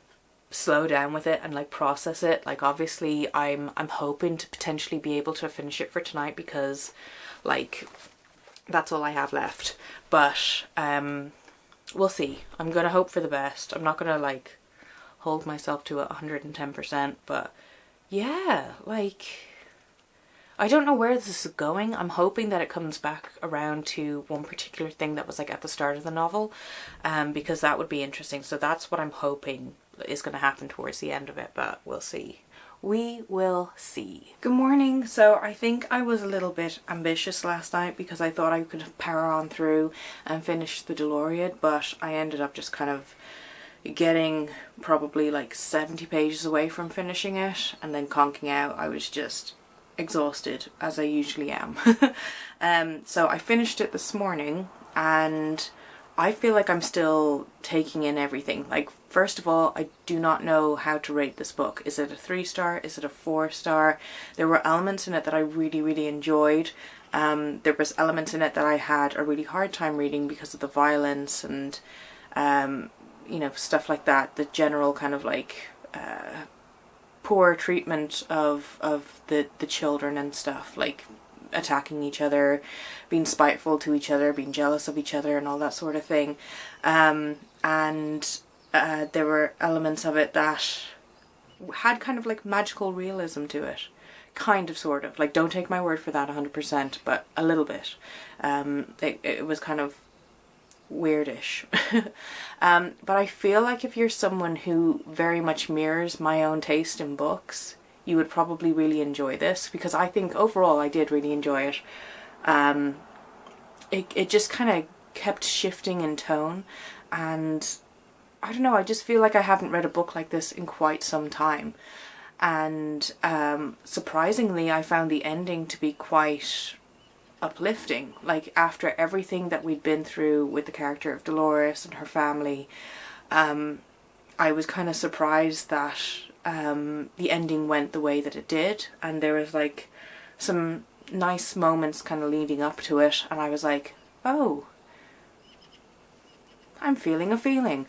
slow down with it and like process it. Like obviously I'm hoping to potentially be able to finish it for tonight, because like that's all I have left. But we'll see. I'm gonna hope for the best. I'm not gonna like hold myself to 110%, but yeah, like I don't know where this is going. I'm hoping that it comes back around to one particular thing that was like at the start of the novel, because that would be interesting. So that's what I'm hoping is going to happen towards the end of it, but we'll see. We will see. Good morning. So I think I was a little bit ambitious last night because I thought I could power on through and finish the Dolores, but I ended up just kind of getting probably like 70 pages away from finishing it and then conking out. I was just exhausted, as I usually am. So I finished it this morning, and I feel like I'm still taking in everything. Like, first of all, I do not know how to rate this book. Is it a 3-star? Is it a 4-star? There were elements in it that I really enjoyed. There was elements in it that I had a really hard time reading because of the violence and you know, stuff like that. The general kind of like poor treatment of the children and stuff, like attacking each other, being spiteful to each other, being jealous of each other and all that sort of thing. And there were elements of it that had kind of like magical realism to it. Kind of, sort of. Like, don't take my word for that 100%, but a little bit. It was kind of weirdish. But I feel like if you're someone who very much mirrors my own taste in books, you would probably really enjoy this, because I think overall I did really enjoy it. It just kind of kept shifting in tone, and I don't know, I just feel like I haven't read a book like this in quite some time. And surprisingly, I found the ending to be quite uplifting. Like, after everything that we'd been through with the character of Dolores and her family, I was kind of surprised that the ending went the way that it did, and there was like some nice moments kind of leading up to it, and I was like, oh, I'm feeling a feeling.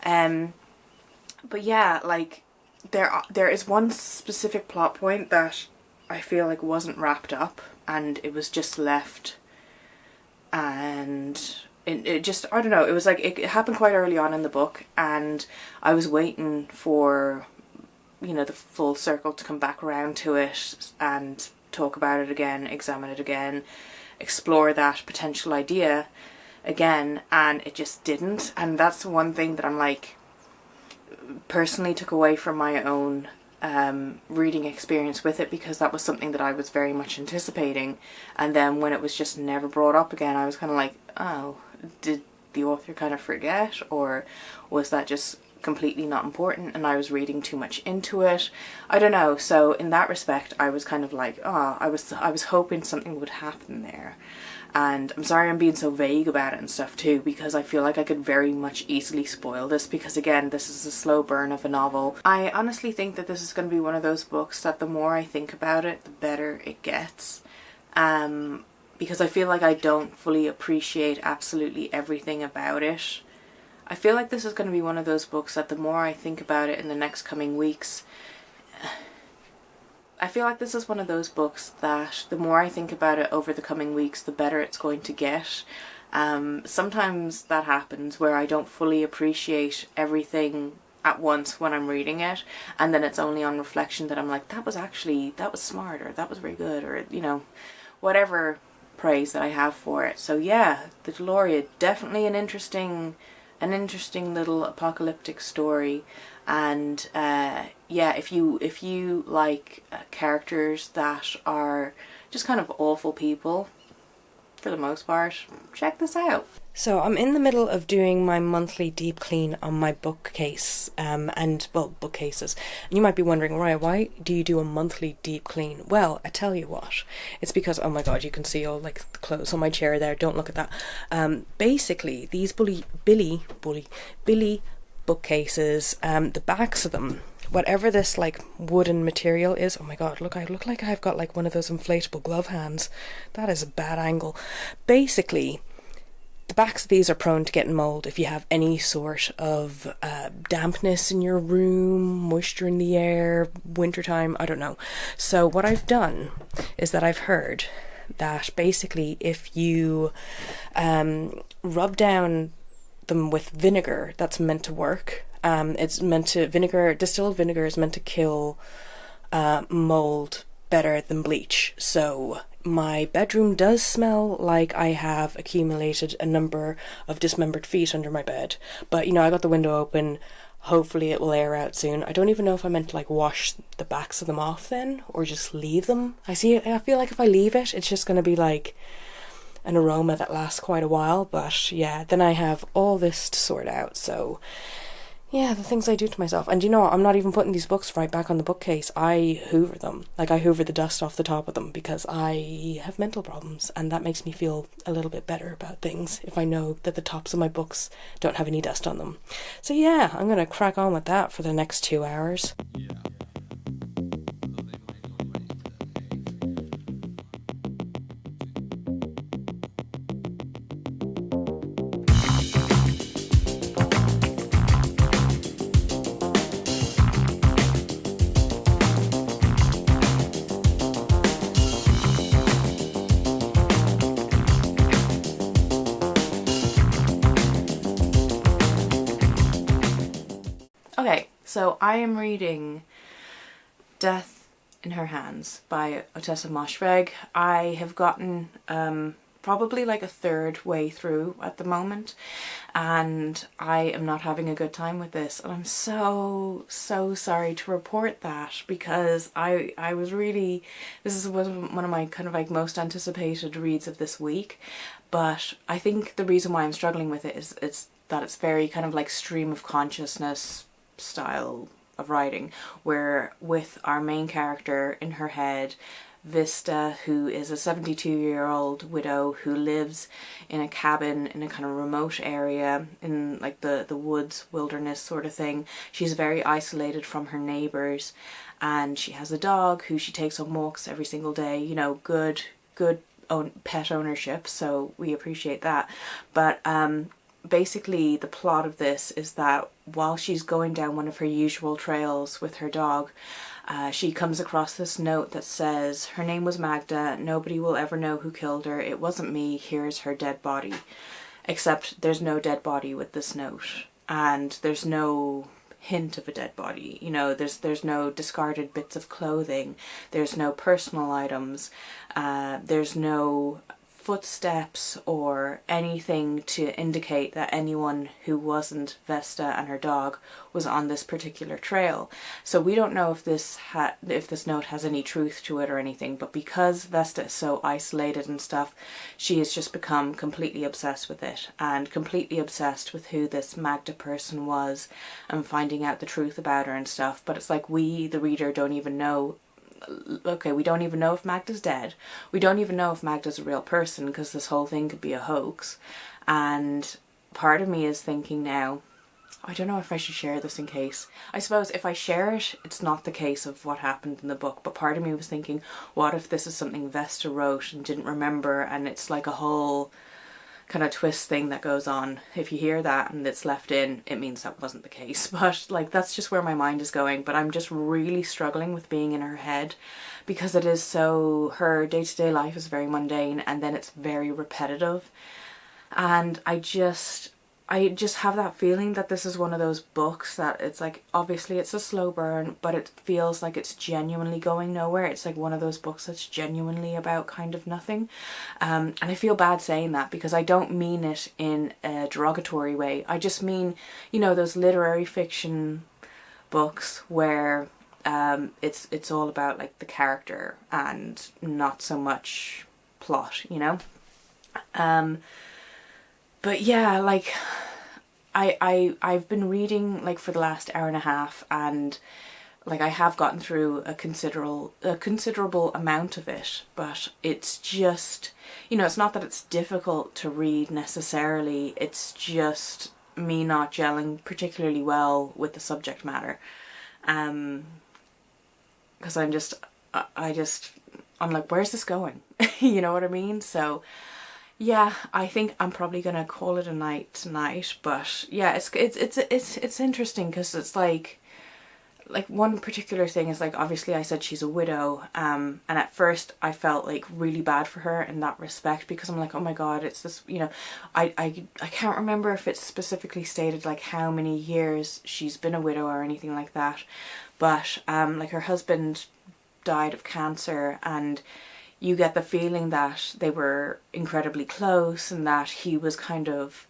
But yeah, like there is one specific plot point that I feel like wasn't wrapped up, and it was just left, and it just, I don't know, it was like it happened quite early on in the book, and I was waiting for, you know, the full circle to come back around to it and talk about it again, examine it again, explore that potential idea again, and it just didn't. And that's the one thing that I'm like, personally took away from my own reading experience with it, because that was something that I was very much anticipating, and then when it was just never brought up again, I was kind of like, oh, did the author kind of forget, or was that just completely not important and I was reading too much into it? I don't know. So in that respect, I was kind of like, oh, I was hoping something would happen there. And I'm sorry I'm being so vague about it and stuff too, because I feel like I could very much easily spoil this, because again, this is a slow burn of a novel. I honestly think that this is going to be one of those books that the more I think about it, the better it gets. Because I feel like I don't fully appreciate absolutely everything about it. I feel like this is going to be one of those books that the more I think about it in the next coming weeks, I feel like this is one of those books that the more I think about it over the coming weeks, the better it's going to get. Sometimes that happens where I don't fully appreciate everything at once when I'm reading it, and then it's only on reflection that I'm like, that was smart, or that was very good, or, you know, whatever praise that I have for it. So yeah, the Dolores, definitely an interesting little apocalyptic story. And yeah, if you like characters that are just kind of awful people, for the most part. Check this out. So I'm in the middle of doing my monthly deep clean on my bookcase, bookcases. And you might be wondering, Raya, why do you do a monthly deep clean? Well, I tell you what, it's because, oh my god, you can see all like the clothes on my chair there, don't look at that. Basically, these Billy bookcases, the backs of them, whatever this like wooden material is, oh my god, look, I look like I've got like one of those inflatable glove hands. That is a bad angle. Basically, the backs of these are prone to getting mold if you have any sort of dampness in your room, moisture in the air, wintertime, I don't know. So what I've done is that I've heard that basically if you rub down them with vinegar, that's meant to work. Distilled vinegar is meant to kill mold better than bleach. So my bedroom does smell like I have accumulated a number of dismembered feet under my bed. But, you know, I got the window open. Hopefully it will air out soon. I don't even know if I meant to like wash the backs of them off then or just leave them. I feel like if I leave it, it's just going to be like an aroma that lasts quite a while. But yeah, then I have all this to sort out. So yeah, the things I do to myself. And you know what? I'm not even putting these books right back on the bookcase. I hoover them. Like, I hoover the dust off the top of them because I have mental problems, and that makes me feel a little bit better about things if I know that the tops of my books don't have any dust on them. So yeah, I'm gonna crack on with that for the next 2 hours. Yeah. Okay, so I am reading Death in Her Hands by Ottessa Moshfegh. I have gotten probably like a third way through at the moment, and I am not having a good time with this, and I'm so sorry to report that, because I was really, this was one of my kind of like most anticipated reads of this week. But I think the reason why I'm struggling with it is that it's very kind of like stream of consciousness style of writing, where with our main character in her head, Vista, who is a 72-year-old widow who lives in a cabin in a kind of remote area in like the woods, wilderness sort of thing. She's very isolated from her neighbours, and she has a dog who she takes on walks every single day. You know, good pet ownership, so we appreciate that. But basically the plot of this is that while she's going down one of her usual trails with her dog, she comes across this note that says, "Her name was Magda, nobody will ever know who killed her, it wasn't me, here's her dead body." Except there's no dead body with this note, and there's no hint of a dead body. You know, there's no discarded bits of clothing, there's no personal items, there's no footsteps or anything to indicate that anyone who wasn't Vesta and her dog was on this particular trail. So we don't know if this note has any truth to it or anything, but because Vesta is so isolated and stuff, she has just become completely obsessed with it, and completely obsessed with who this Magda person was and finding out the truth about her and stuff. But it's like we, the reader, don't even know. Okay, we don't even know if Magda's dead. We don't even know if Magda's a real person, because this whole thing could be a hoax. And part of me is thinking now, I don't know if I should share this in case. I suppose if I share it, it's not the case of what happened in the book, but part of me was thinking, what if this is something Vesta wrote and didn't remember, and it's like a whole kind of twist thing that goes on. If you hear that and it's left in, it means that wasn't the case. But like, that's just where my mind is going. But I'm just really struggling with being in her head, because it is so, her day-to-day life is very mundane, and then it's very repetitive, and I just have that feeling that this is one of those books that it's like, obviously it's a slow burn, but it feels like it's genuinely going nowhere. It's like one of those books that's genuinely about kind of nothing. And I feel bad saying that, because I don't mean it in a derogatory way. I just mean, you know, those literary fiction books where it's all about like the character and not so much plot, you know? But yeah, like I've been reading like for the last hour and a half, and like I have gotten through a considerable amount of it, but it's just, you know, it's not that it's difficult to read necessarily, it's just me not gelling particularly well with the subject matter. Because I'm like, where's this going? You know what I mean? So yeah, I think I'm probably gonna call it a night tonight. But yeah, it's interesting because it's like one particular thing is like, obviously I said she's a widow, and at first I felt like really bad for her in that respect, because I'm like, oh my god, it's this, you know, I can't remember if it's specifically stated like how many years she's been a widow or anything like that, but like her husband died of cancer, and you get the feeling that they were incredibly close and that he was kind of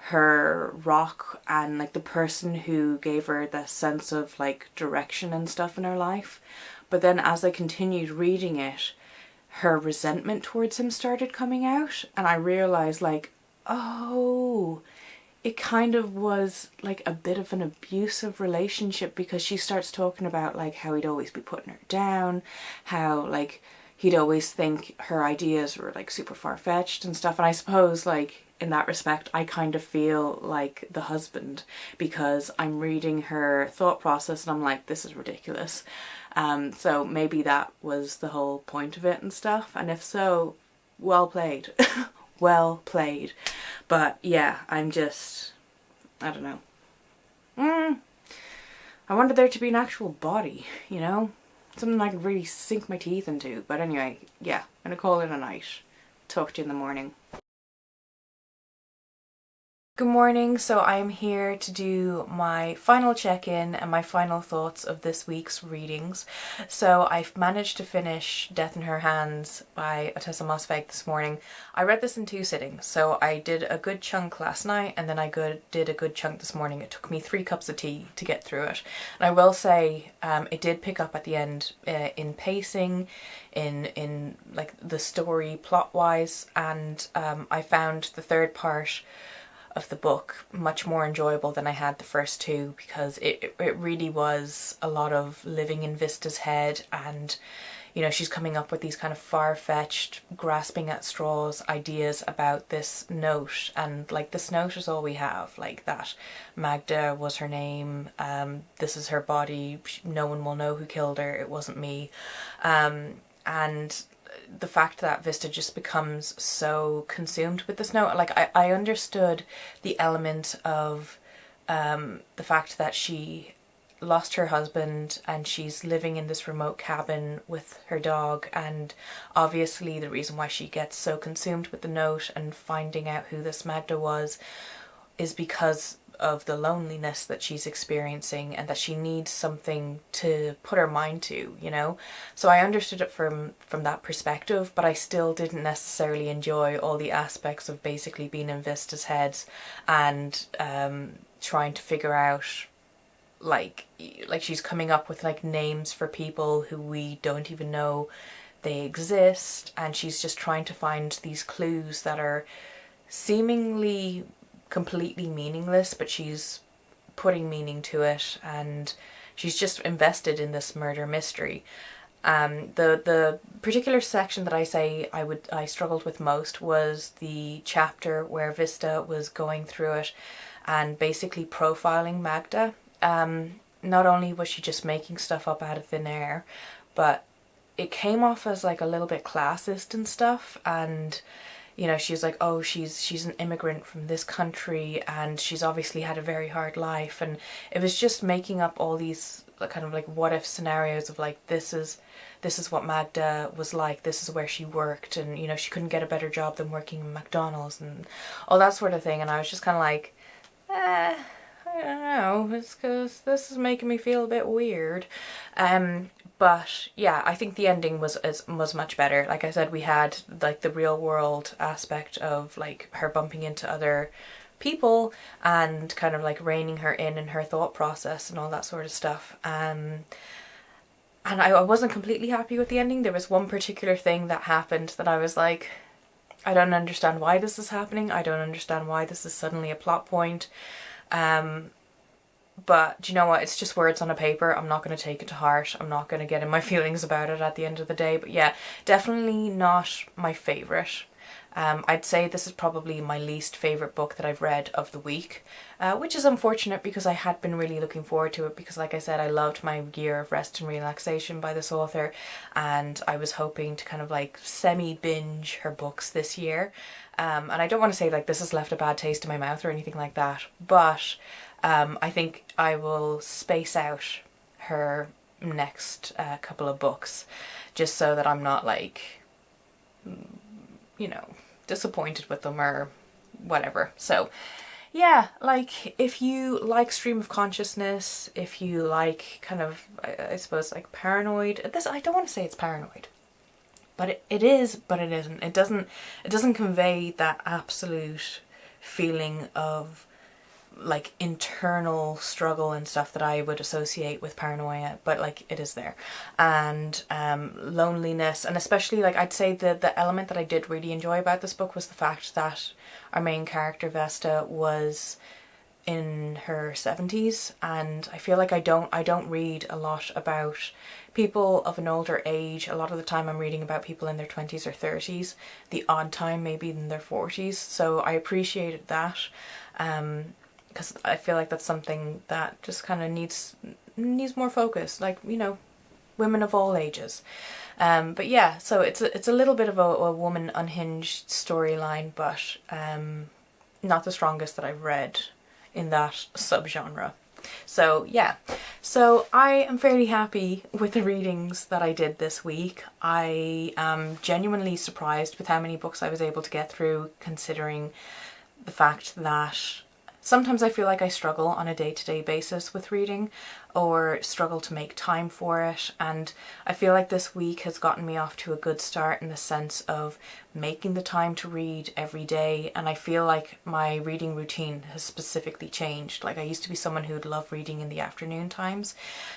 her rock and like the person who gave her the sense of like direction and stuff in her life. But then as I continued reading it, her resentment towards him started coming out, and I realized like, oh, it kind of was like a bit of an abusive relationship, because she starts talking about like how he'd always be putting her down, how like he'd always think her ideas were like super far-fetched and stuff. And I suppose like in that respect I kind of feel like the husband, because I'm reading her thought process and I'm like, this is ridiculous. So maybe that was the whole point of it and stuff, and if so, well played. Well played. But yeah, I'm just, I don't know. I wanted there to be an actual body, you know? Something I could really sink my teeth into. But anyway, yeah, I'm gonna call it a night. Talk to you in the morning. Good morning, so I am here to do my final check-in and my final thoughts of this week's readings. So I've managed to finish Death in Her Hands by Ottessa Mossvegh this morning. I read this in 2 sittings, so I did a good chunk last night and then I did a good chunk this morning. It took me 3 cups of tea to get through it. And I will say it did pick up at the end in pacing, in like the story plot-wise, and I found the third part of the book much more enjoyable than I had the first 2, because it really was a lot of living in Vista's head, and you know, she's coming up with these kind of far-fetched, grasping at straws ideas about this note, and like this note is all we have, like that Magda was her name, this is her body, no one will know who killed her, it wasn't me, and the fact that Vista just becomes so consumed with this note, like I understood the element of the fact that she lost her husband and she's living in this remote cabin with her dog, and obviously the reason why she gets so consumed with the note and finding out who this Magda was is because of the loneliness that she's experiencing, and that she needs something to put her mind to, you know. So I understood it from that perspective, but I still didn't necessarily enjoy all the aspects of basically being in Vista's heads and trying to figure out like she's coming up with like names for people who we don't even know they exist, and she's just trying to find these clues that are seemingly completely meaningless, but she's putting meaning to it, and she's just invested in this murder mystery. The particular section that I struggled with most was the chapter where Vista was going through it and basically profiling Magda. Not only was she just making stuff up out of thin air, but it came off as like a little bit classist and stuff, and you know, she's like, oh, she's an immigrant from this country and she's obviously had a very hard life, and it was just making up all these kind of like what if scenarios of like, this is what Magda was like, this is where she worked, and you know, she couldn't get a better job than working in McDonald's and all that sort of thing. And I was just kind of like, I don't know, it's because this is making me feel a bit weird. But yeah, I think the ending was much better. Like I said, we had like the real world aspect of like her bumping into other people and kind of like reining her in her thought process and all that sort of stuff. And I wasn't completely happy with the ending. There was one particular thing that happened that I was like, I don't understand why this is happening. I don't understand why this is suddenly a plot point. But do you know what? It's just words on a paper. I'm not going to take it to heart. I'm not going to get in my feelings about it at the end of the day. But yeah, definitely not my favourite. I'd say this is probably my least favourite book that I've read of the week, which is unfortunate because I had been really looking forward to it because, like I said, I loved my Year of Rest and Relaxation by this author, and I was hoping to kind of like semi-binge her books this year. And I don't want to say like this has left a bad taste in my mouth or anything like that, but I think I will space out her next couple of books just so that I'm not like, you know, disappointed with them or whatever. So yeah, like if you like stream of consciousness, if you like kind of, I suppose like paranoid, this, I don't want to say it's paranoid, but it is, but it isn't. It doesn't convey that absolute feeling of like internal struggle and stuff that I would associate with paranoia, but like it is there. And loneliness, and especially like I'd say the element that I did really enjoy about this book was the fact that our main character Vesta was in her 70s, and I feel like I don't read a lot about people of an older age. A lot of the time I'm reading about people in their 20s or 30s, the odd time maybe in their 40s, so I appreciated that. Because I feel like that's something that just kind of needs more focus, like, you know, women of all ages. But yeah, so it's a little bit of a woman unhinged storyline, but not the strongest that I've read in that subgenre. So yeah, so I am fairly happy with the readings that I did this week. I am genuinely surprised with how many books I was able to get through, considering the fact that sometimes I feel like I struggle on a day-to-day basis with reading, or struggle to make time for it, and I feel like this week has gotten me off to a good start in the sense of making the time to read every day. And I feel like my reading routine has specifically changed. Like I used to be someone who'd love reading in the afternoon times.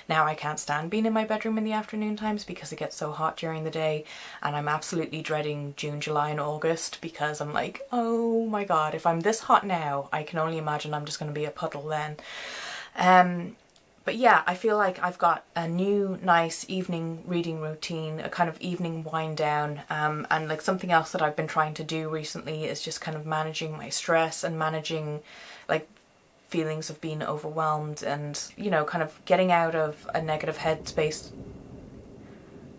Now I can't stand being in my bedroom in the afternoon times because it gets so hot during the day, and I'm absolutely dreading June, July and August because I'm like, oh my god, if I'm this hot now, I can only imagine I'm just going to be a puddle then. But yeah, I feel like I've got a new nice evening reading routine, a kind of evening wind down, and like something else that I've been trying to do recently is just kind of managing my stress and managing like feelings of being overwhelmed and, you know, kind of getting out of a negative headspace.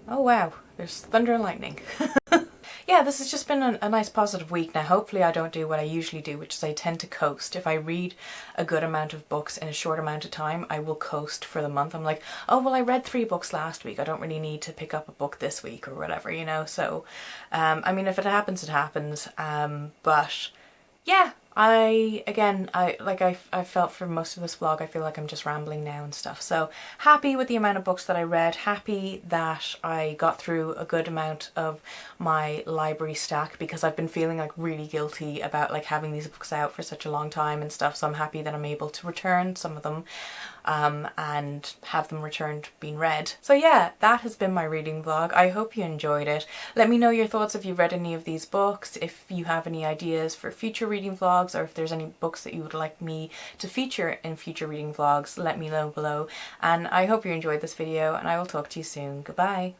Oh wow, there's thunder and lightning. Yeah, this has just been a nice positive week. Now hopefully I don't do what I usually do, which is I tend to coast. If I read a good amount of books in a short amount of time, I will coast for the month. I'm like, oh well, I read 3 books last week, I don't really need to pick up a book this week or whatever, you know. So I mean, if it happens, it happens. But yeah, I felt for most of this vlog, I feel like I'm just rambling now and stuff. So happy with the amount of books that I read, happy that I got through a good amount of my library stack, because I've been feeling like really guilty about like having these books out for such a long time and stuff. So I'm happy that I'm able to return some of them and have them returned being read. So yeah, that has been my reading vlog. I hope you enjoyed it. Let me know your thoughts if you've read any of these books, if you have any ideas for future reading vlogs, or if there's any books that you would like me to feature in future reading vlogs, let me know below. And I hope you enjoyed this video, and I will talk to you soon. Goodbye.